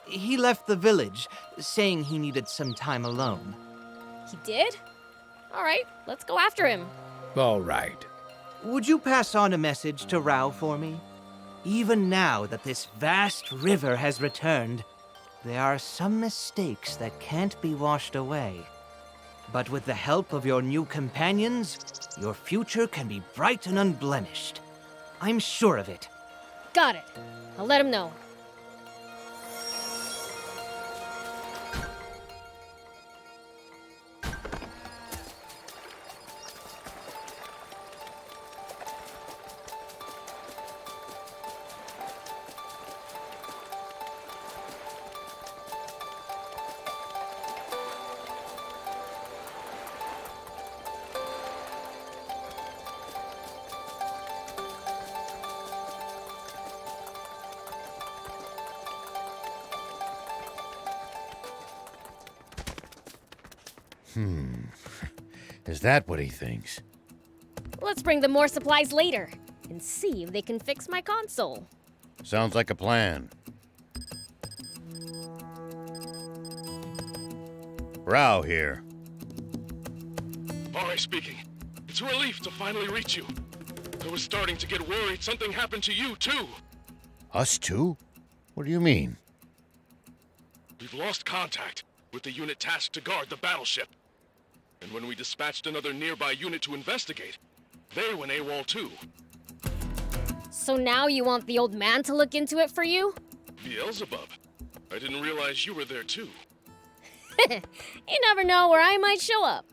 He left the village, saying he needed some time alone. He did? All right, let's go after him. All right. Would you pass on a message to Rao for me? Even now that this vast river has returned, there are some mistakes that can't be washed away. But with the help of your new companions, your future can be bright and unblemished. I'm sure of it. Got it. I'll let him know. Is that what he thinks? Let's bring them more supplies later and see if they can fix my console. Sounds like a plan. Rao here. Ori speaking. It's a relief to finally reach you. I was starting to get worried something happened to you, too. Us too? What do you mean? We've lost contact with the unit tasked to guard the battleship. And when we dispatched another nearby unit to investigate, they went AWOL too. So now you want the old man to look into it for you? Beelzebub. I didn't realize you were there too. You never know where I might show up.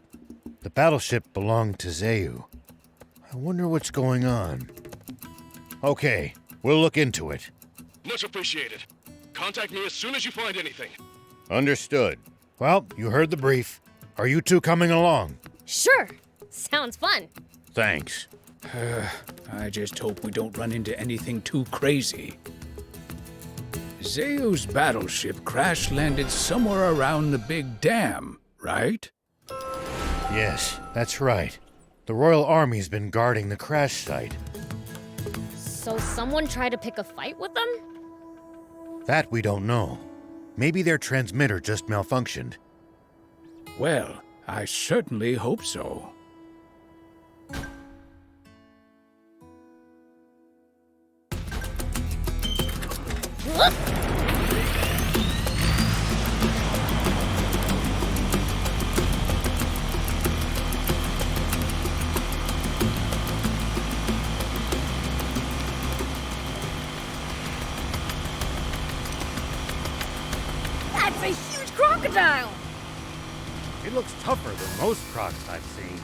The battleship belonged to Zeu. I wonder what's going on. Okay, we'll look into it. Much appreciated. Contact me as soon as you find anything. Understood. Well, you heard the brief. Are you two coming along? Sure. Sounds fun. Thanks. I just hope we don't run into anything too crazy. Zeu's battleship crash-landed somewhere around the big dam, right? Yes, that's right. The Royal Army's been guarding the crash site. So someone tried to pick a fight with them? That we don't know. Maybe their transmitter just malfunctioned. Well, I certainly hope so. That's a huge crocodile! It looks tougher than most crocs I've seen.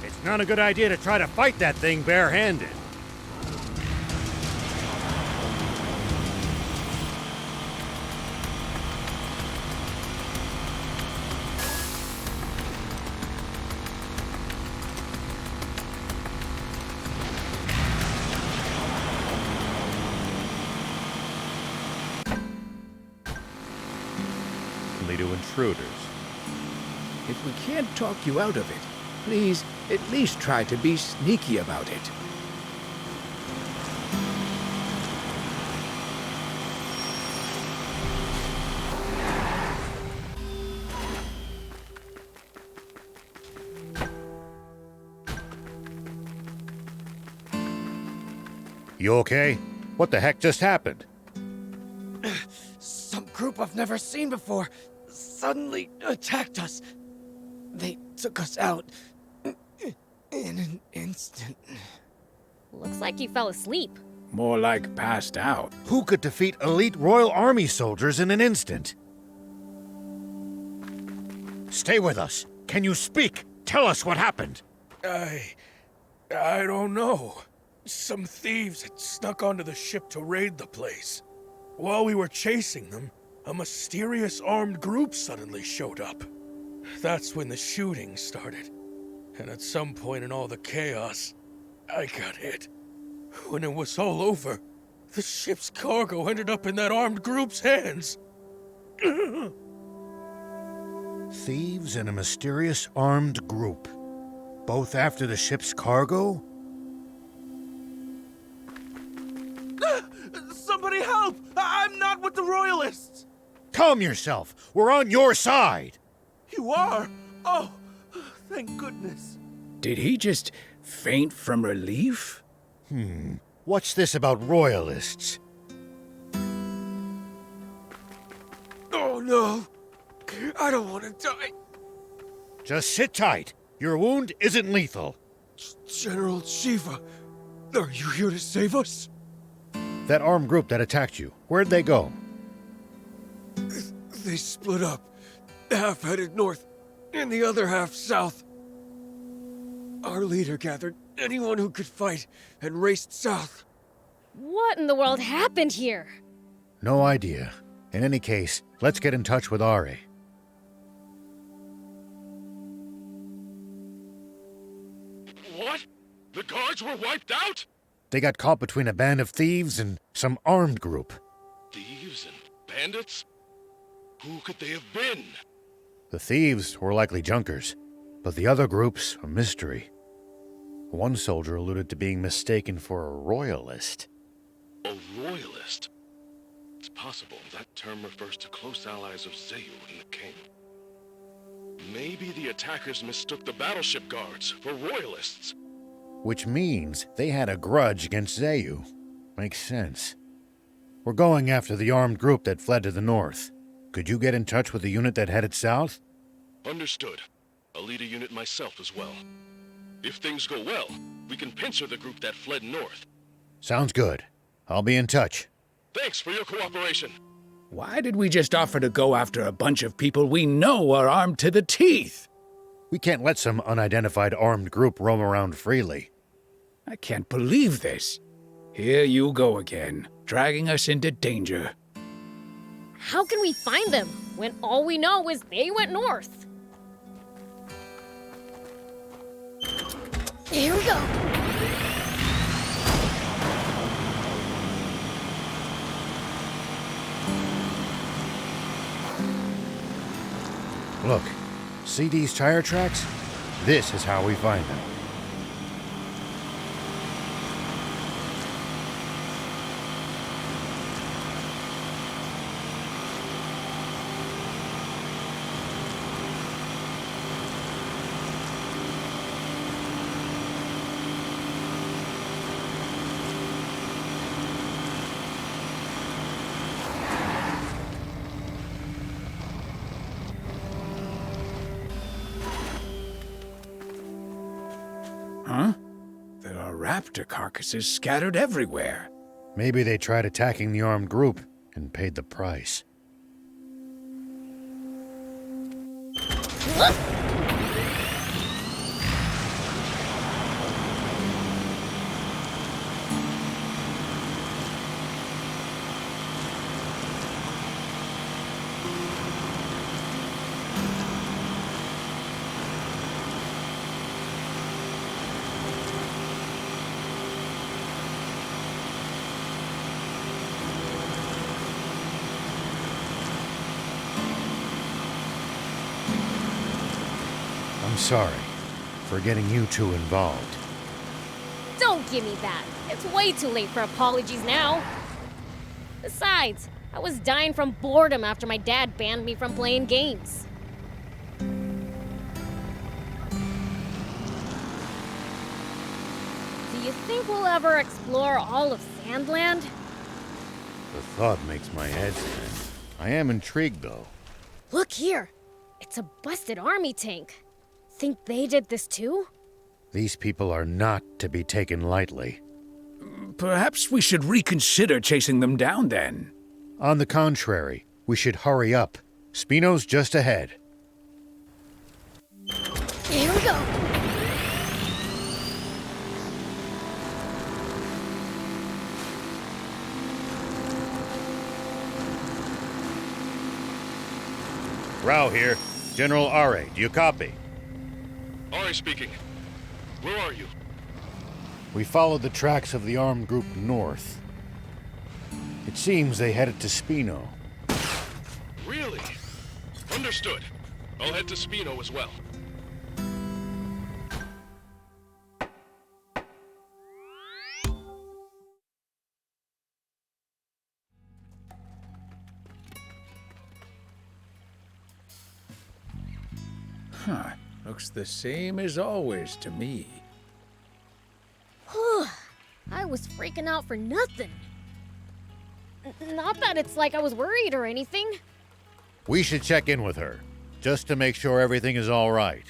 It's not a good idea to try to fight that thing barehanded. To intruders. If we can't talk you out of it, please at least try to be sneaky about it. You okay? What the heck just happened? Some group I've never seen before suddenly attacked us. They took us out in an instant. Looks like you fell asleep. More like passed out. Who could defeat elite Royal Army soldiers in an instant? Stay with us. Can you speak? Tell us what happened. I don't know. Some thieves had snuck onto the ship to raid the place. While we were chasing them, a mysterious armed group suddenly showed up. That's when the shooting started. And at some point in all the chaos, I got hit. When it was all over, the ship's cargo ended up in that armed group's hands. Thieves and a mysterious armed group. Both after the ship's cargo? Somebody help! I'm not with the Royalists! Calm yourself. We're on your side. You are? Oh, thank goodness. Did he just faint from relief? What's this about Royalists? Oh no! I don't want to die. Just sit tight. Your wound isn't lethal. General Shiva, are you here to save us? That armed group that attacked you, where'd they go? They split up. Half headed north, and the other half south. Our leader gathered anyone who could fight and raced south. What in the world happened here? No idea. In any case, let's get in touch with Ari. What? The guards were wiped out? They got caught between a band of thieves and some armed group. Thieves and bandits? Who could they have been? The thieves were likely junkers, but the other group's a mystery. One soldier alluded to being mistaken for a royalist. A royalist? It's possible that term refers to close allies of Zeu and the king. Maybe the attackers mistook the battleship guards for royalists. which means they had a grudge against Zayu. Makes sense. We're going after the armed group that fled to the north. Could you get in touch with the unit that headed south? Understood. I'll lead a unit myself as well. If things go well, we can pincer the group that fled north. Sounds good. I'll be in touch. Thanks for your cooperation. Why did we just offer to go after a bunch of people we know are armed to the teeth? We can't let some unidentified armed group roam around freely. I can't believe this. Here you go again, dragging us into danger. How can we find them when all we know is they went north? Here we go. Look, see these tire tracks? This is how we find them. Huh? There are raptor carcasses scattered everywhere. Maybe they tried attacking the armed group and paid the price. I'm sorry for getting you two involved. Don't give me that. It's way too late for apologies now. Besides, I was dying from boredom after my dad banned me from playing games. Do you think we'll ever explore all of Sandland? The thought makes my head spin. I am intrigued, though. Look here. It's a busted army tank. Think they did this too? These people are not to be taken lightly. Perhaps we should reconsider chasing them down then. On the contrary, we should hurry up. Spino's just ahead. Here we go. Rao here. General Are, do you copy? Ari speaking. Where are you? We followed the tracks of the armed group north. It seems they headed to Spino. Really? Understood. I'll head to Spino as well. Huh. Looks the same as always to me. I was freaking out for nothing. Not that it's like I was worried or anything. We should check in with her, just to make sure everything is all right.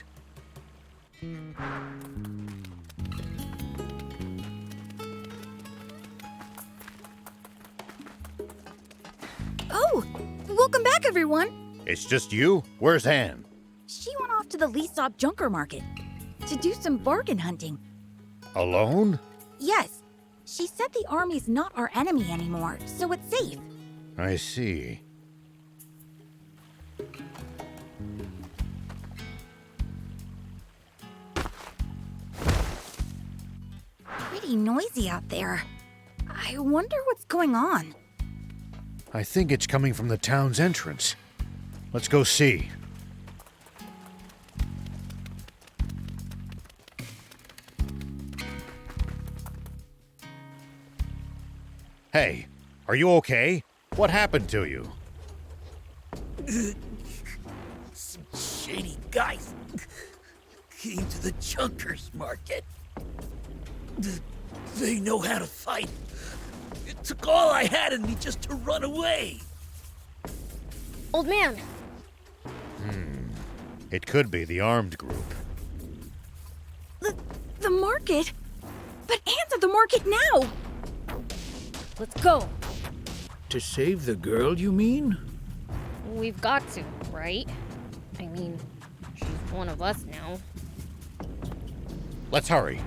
Oh, welcome back, everyone. It's just you? Where's Han? She went off to the Lisop Junker Market to do some bargain hunting. Alone? Yes. She said the army's not our enemy anymore, so it's safe. I see. Pretty noisy out there. I wonder what's going on. I think it's coming from the town's entrance. Let's go see. Hey, are you okay? What happened to you? Some shady guys came to the Junkers Market. They know how to fight. It took all I had in me just to run away. Old man, It could be the armed group. The market? But answer the market now! let's go. To save the girl, you mean? We've got to, right? I mean, she's one of us now. Let's hurry.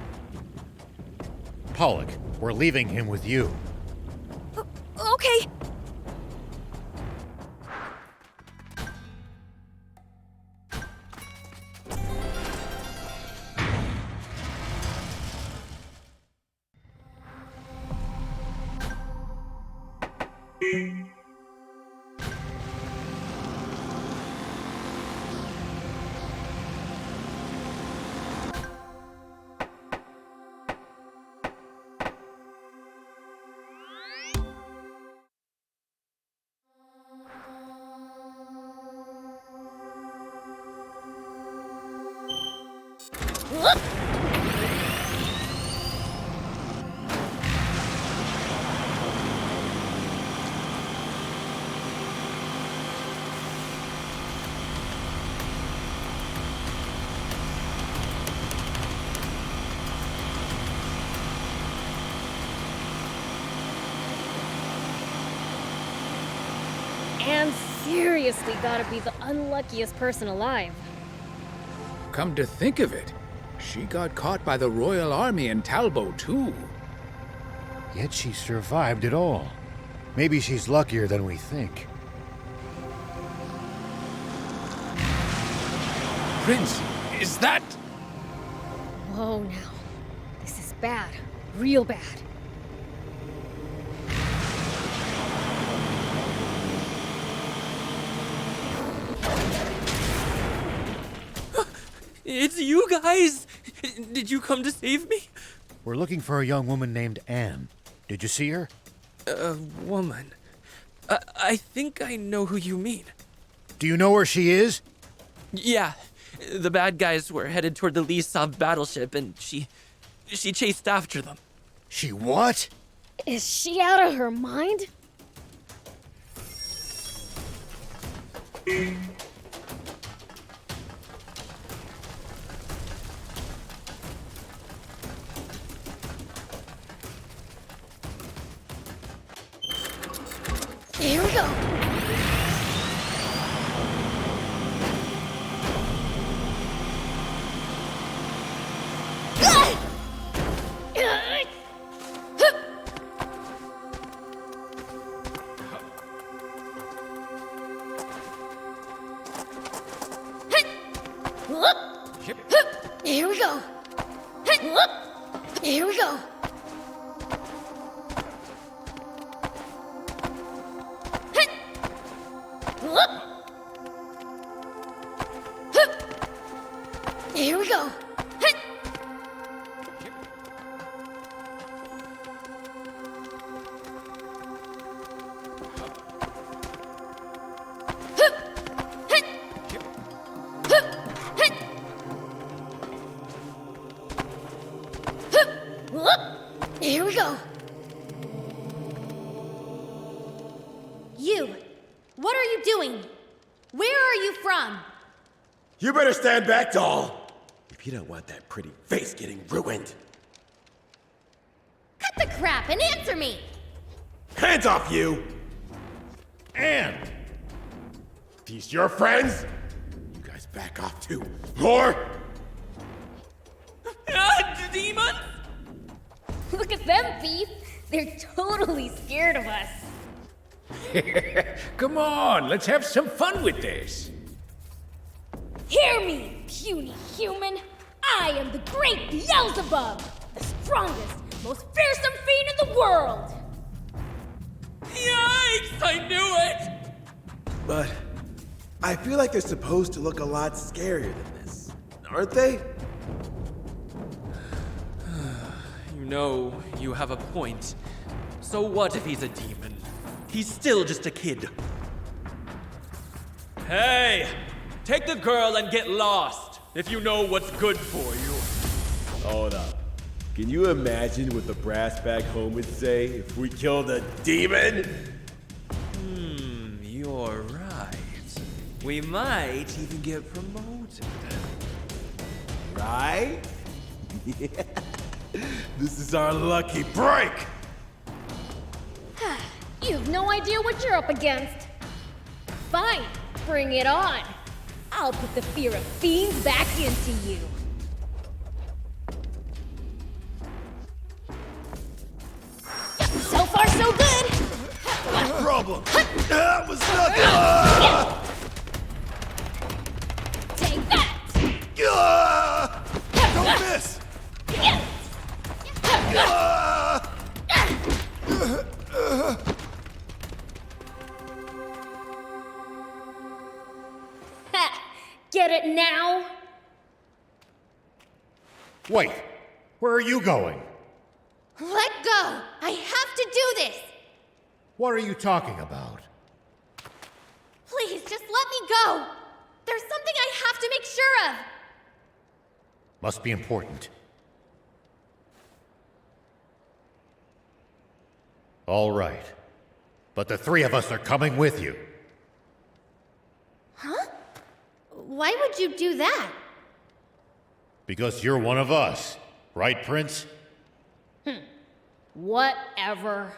Pollock, we're leaving him with you. Okay. And seriously gotta be the unluckiest person alive. Come to think of it, she got caught by the Royal Army in Talbot, too. Yet she survived it all. Maybe she's luckier than we think. Prince, is that... Whoa now. This is bad. Real bad. It's you guys! Did you come to save me? We're looking for a young woman named Anne. Did you see her? A woman. I think I know who you mean. Do you know where she is? Yeah. The bad guys were headed toward the Lisov battleship, and she chased after them. She what? Is she out of her mind? Here we go. Here we go. Here we go. Here we go. Here we go. You! What are you doing? Where are you from? You better stand back, doll! If you don't want that pretty face getting ruined. Cut the crap and answer me! Hands off, you! Anne! These your friends? You guys back off too. More? Demons? Look at them, Thief. They're totally scared of us. Come on, let's have some fun with this. Hear me, puny human. I am the great Beelzebub, the strongest, most fearsome fiend in the world. Yikes! I knew it! But I feel like they're supposed to look a lot scarier than this, aren't they? You know, you have a point. So what if he's a demon? He's still just a kid. Hey! Take the girl and get lost, if you know what's good for you. Hold up. Can you imagine what the brass back home would say if we killed a demon? You're right. We might even get promoted. Right? Yeah. This is our lucky break! You have no idea what you're up against. Fine, bring it on. I'll put the fear of fiends back into you. So far, so good. No problem. That was nothing. Take that. Don't miss. Get it now? Wait, where are you going? Let go! I have to do this! What are you talking about? Please, just let me go! There's something I have to make sure of! Must be important. All right. But the three of us are coming with you. Huh? Why would you do that? Because you're one of us. Right, Prince? Whatever.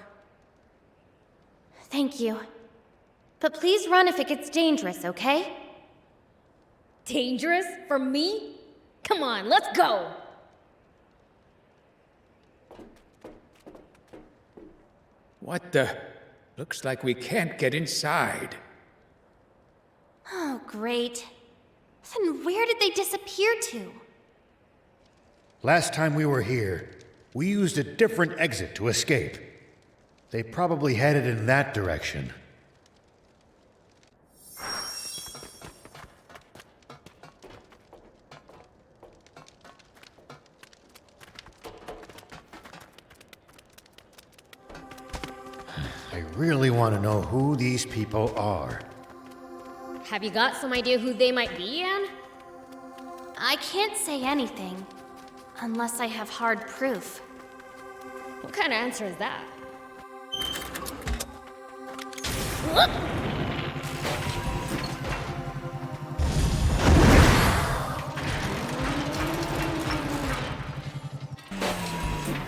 Thank you. But please run if it gets dangerous, okay? Dangerous? For me? Come on, let's go! What the? Looks like we can't get inside. Oh, great. Then where did they disappear to? Last time we were here, we used a different exit to escape. They probably headed in that direction. I really want to know who these people are. Have you got some idea who they might be, Anne? I can't say anything. Unless I have hard proof. What kind of answer is that?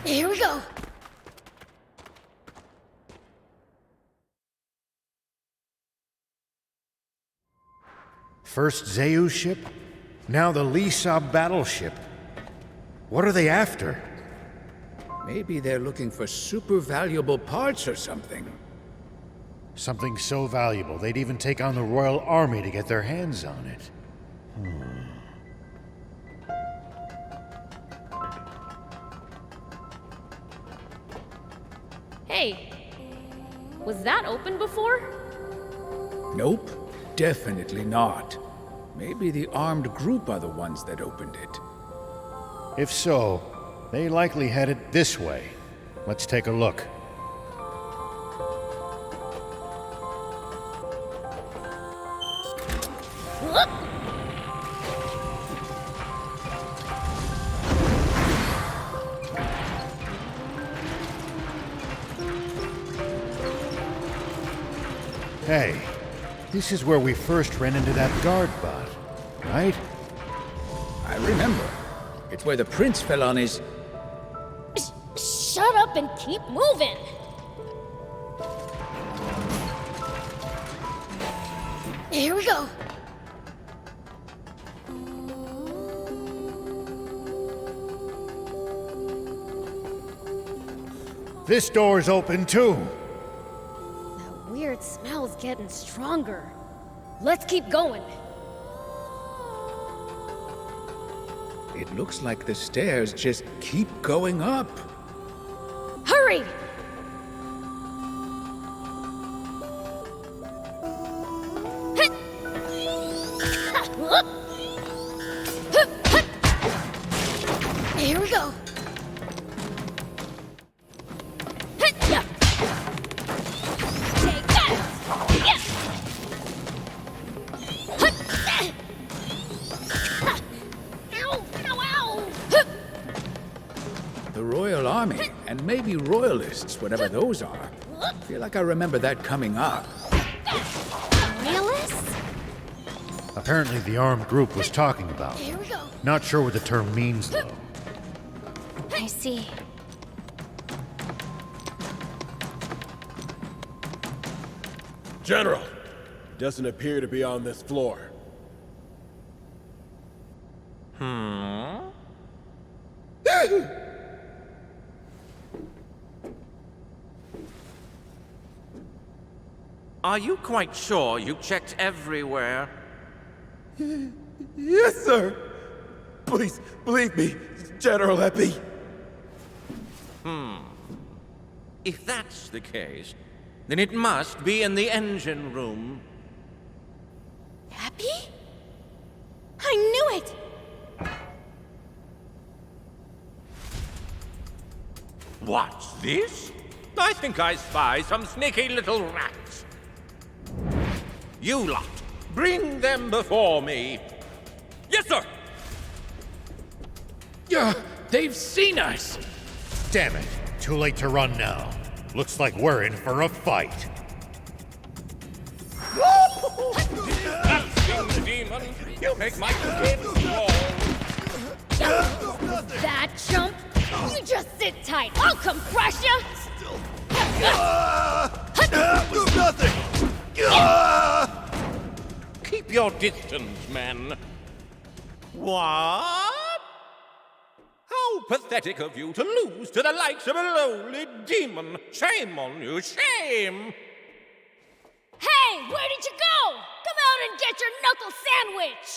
Here we go. First Zeus ship, now the Lisa battleship. What are they after? Maybe they're looking for super valuable parts or something. Something so valuable they'd even take on the royal army to get their hands on it. Hey, was that open before? Nope, definitely not. Maybe the armed group are the ones that opened it. If so, they likely headed this way. Let's take a look. Hey, this is where we first ran into that guard bot, right? I remember. It's where the prince fell on his... Shut up and keep moving! Here we go! This door's open too. That weird smell's getting stronger. Let's keep going. It looks like the stairs just keep going up. Hurry! Here we go. Take that! army, and maybe royalists, whatever those are. I feel like I remember that coming up. Realists? Apparently the armed group was talking about. Here we go. Not sure what the term means, though. I see. General, doesn't appear to be on this floor. Are you quite sure you checked everywhere? Yes, sir. Please, believe me, General Epi. If that's the case, then it must be in the engine room. Happy? I knew it! What's this? I think I spy some sneaky little rats. You lot, bring them before me. Yes, sir! Yeah, they've seen us! Damn it. Too late to run now. Looks like we're in for a fight. You demon! You make my skin crawl! That chump? You just sit tight. I'll come crush ya! Move nothing! Keep your distance, men. What? How pathetic of you to lose to the likes of a lowly demon. Shame on you, shame! Hey, where did you go? Come out and get your knuckle sandwich!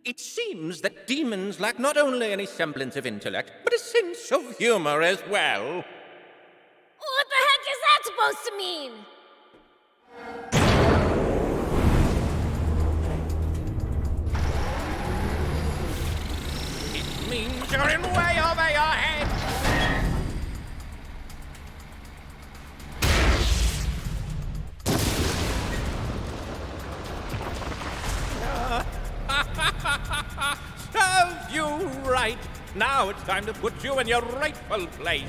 It seems that demons lack not only any semblance of intellect, but a sense of humor as well. What the heck is that supposed to mean? It means you're in way over your head! Serves you right! Now it's time to put you in your rightful place!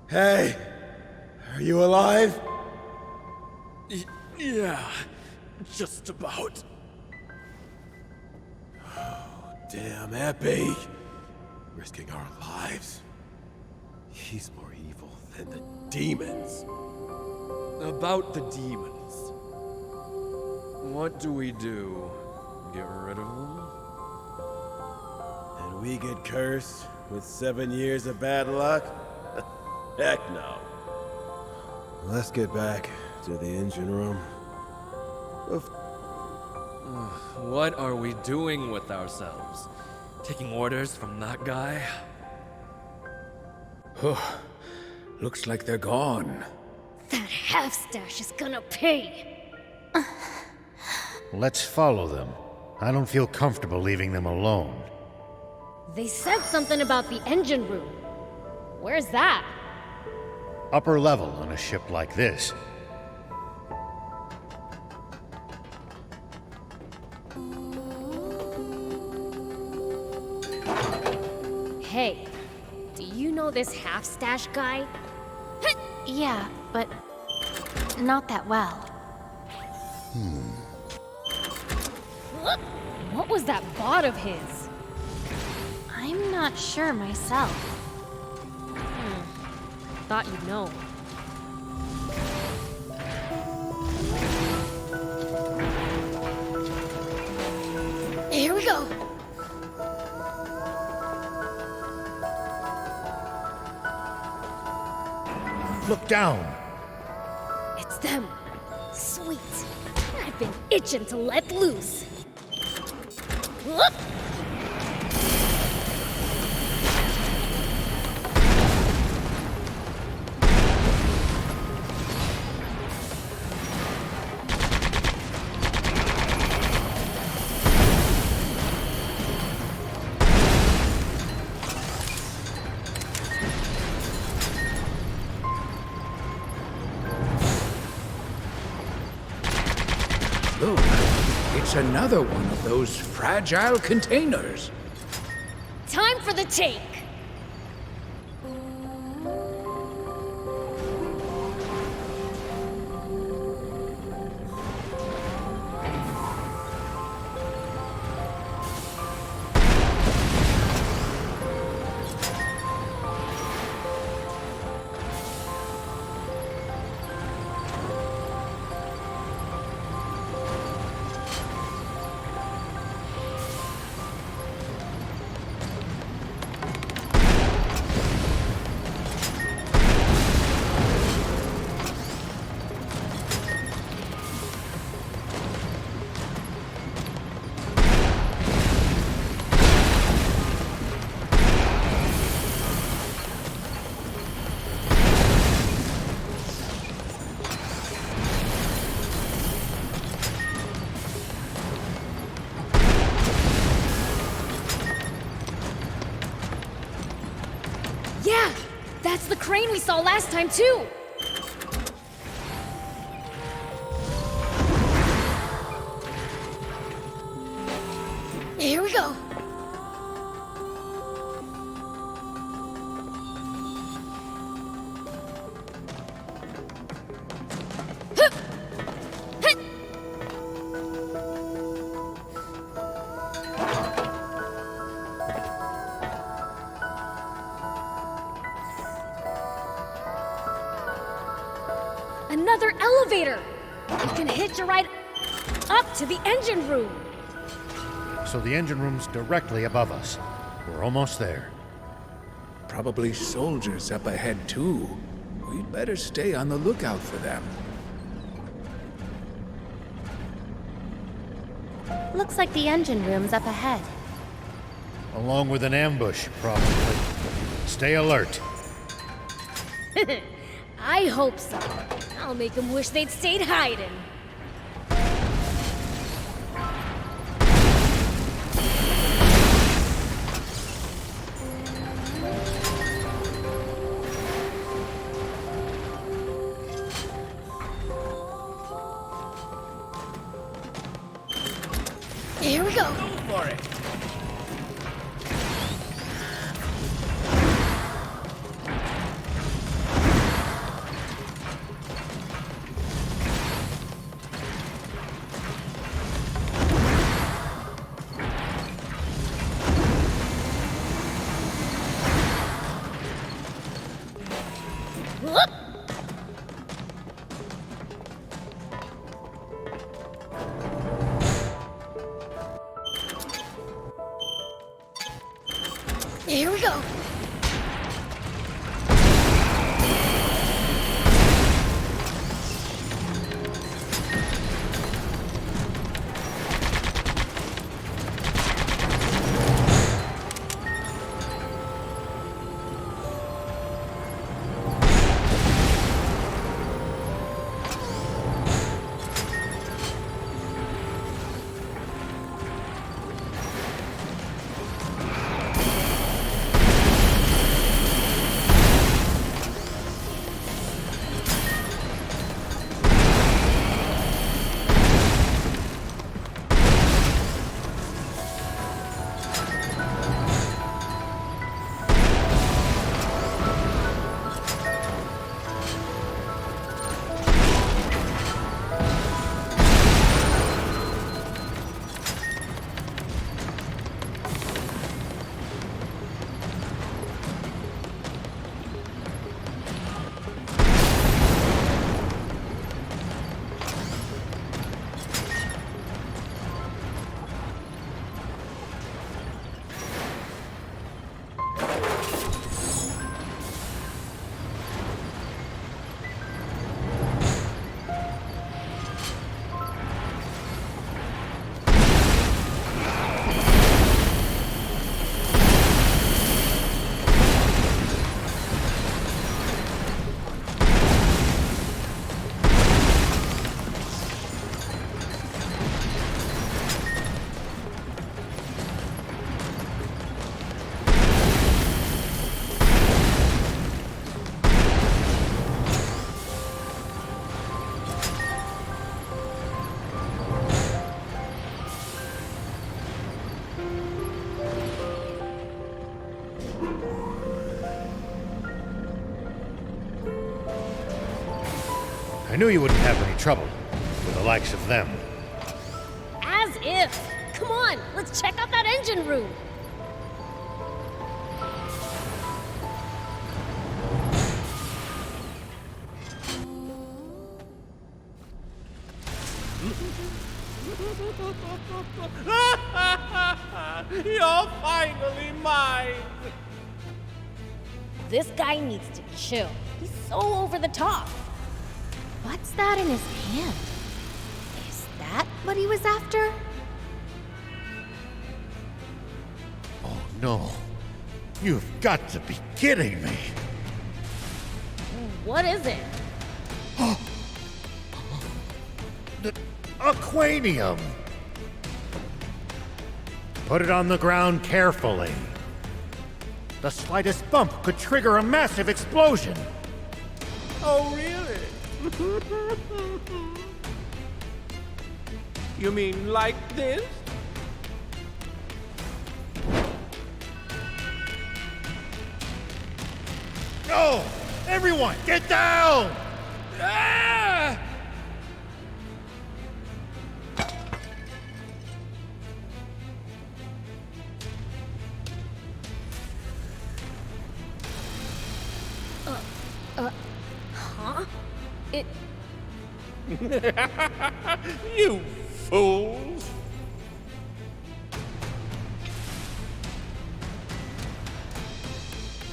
Hey, are you alive? Yeah, just about. Damn Epi. Risking our lives. He's more evil than the demons. About the demons. What do we do? Get rid of them? And we get cursed with 7 years of bad luck? Heck no. Let's get back to the engine room. What are we doing with ourselves? Taking orders from that guy? Looks like they're gone. That half-stash is gonna pay! Let's follow them. I don't feel comfortable leaving them alone. They said something about the engine room. Where's that? Upper level on a ship like this. Hey, do you know this half-stash guy? Yeah, but not that well. What was that bot of his? I'm not sure myself. Thought you'd know. Here we go! Look down! It's them! Sweet! I've been itching to let loose! Whoop! It's another one of those fragile containers. Time for the take! Yeah! That's the crane we saw last time, too! Here we go! Hup! Hit! Another elevator! We can hitch a ride up to the engine room! So the engine room's directly above us. We're almost there. Probably soldiers up ahead, too. We'd better stay on the lookout for them. Looks like the engine room's up ahead. Along with an ambush, probably. Stay alert. I hope so. I'll make them wish they'd stayed hiding. Here we go. Go for it. Whoop! Here we go. I knew you wouldn't have any trouble with the likes of them. As if! Come on, let's check out that engine room! You're finally mine! This guy needs to chill. He's so over the top. What's that in his hand? Is that what he was after? Oh no. You've got to be kidding me. What is it? The aquanium. Put it on the ground carefully. The slightest bump could trigger a massive explosion. Oh, really? You mean like this? No! Everyone, get down! Ah! Huh? It... You fools!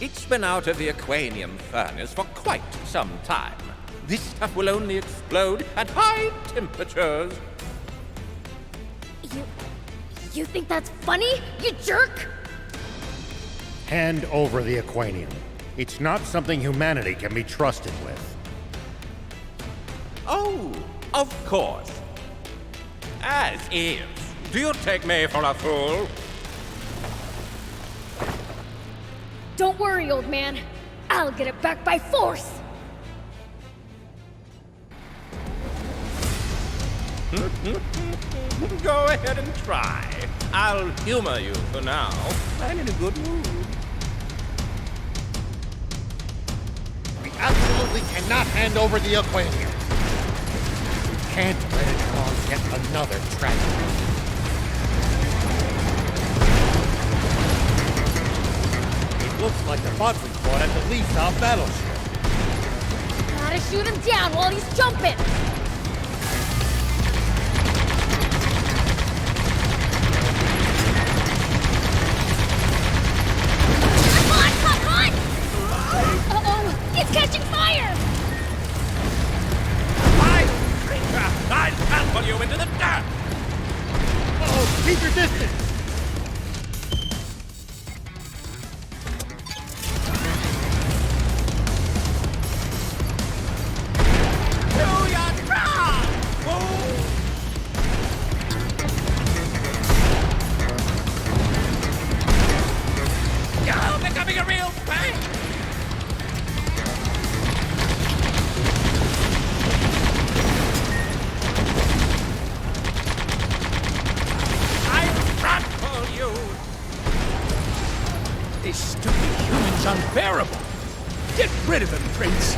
It's been out of the aquanium furnace for quite some time. This stuff will only explode at high temperatures. You think that's funny, you jerk? Hand over the aquanium. It's not something humanity can be trusted with. Oh, of course. As is. Do you take me for a fool? Don't worry, old man. I'll get it back by force! Go ahead and try. I'll humor you for now. I'm in a good mood. We absolutely cannot hand over the aquanium. We can't let it cause yet another tragedy. It looks like the bot we fought at the Lisa battleship. Gotta shoot him down while he's jumping! Uh-oh! It's catching fire! I'll trample you into the dirt! Oh, keep your distance! You're becoming a real pain! These stupid humans unbearable! Get rid of him, Prince!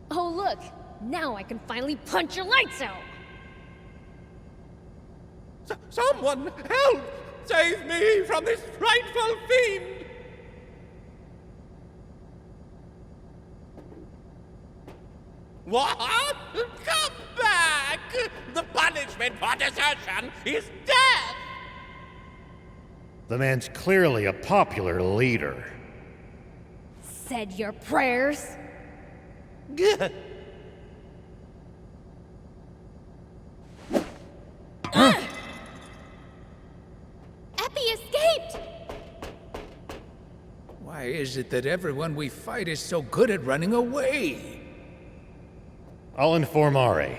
Oh, look! Now I can finally punch your lights out! Someone help! Save me from this frightful fiend! What? Come back! The punishment for desertion is death! The man's clearly a popular leader. Said your prayers? Epi escaped! Why is it that everyone we fight is so good at running away? I'll inform Ari.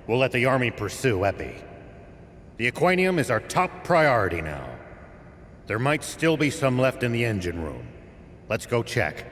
We'll let the army pursue Epi. The aquanium is our top priority now. There might still be some left in the engine room. Let's go check.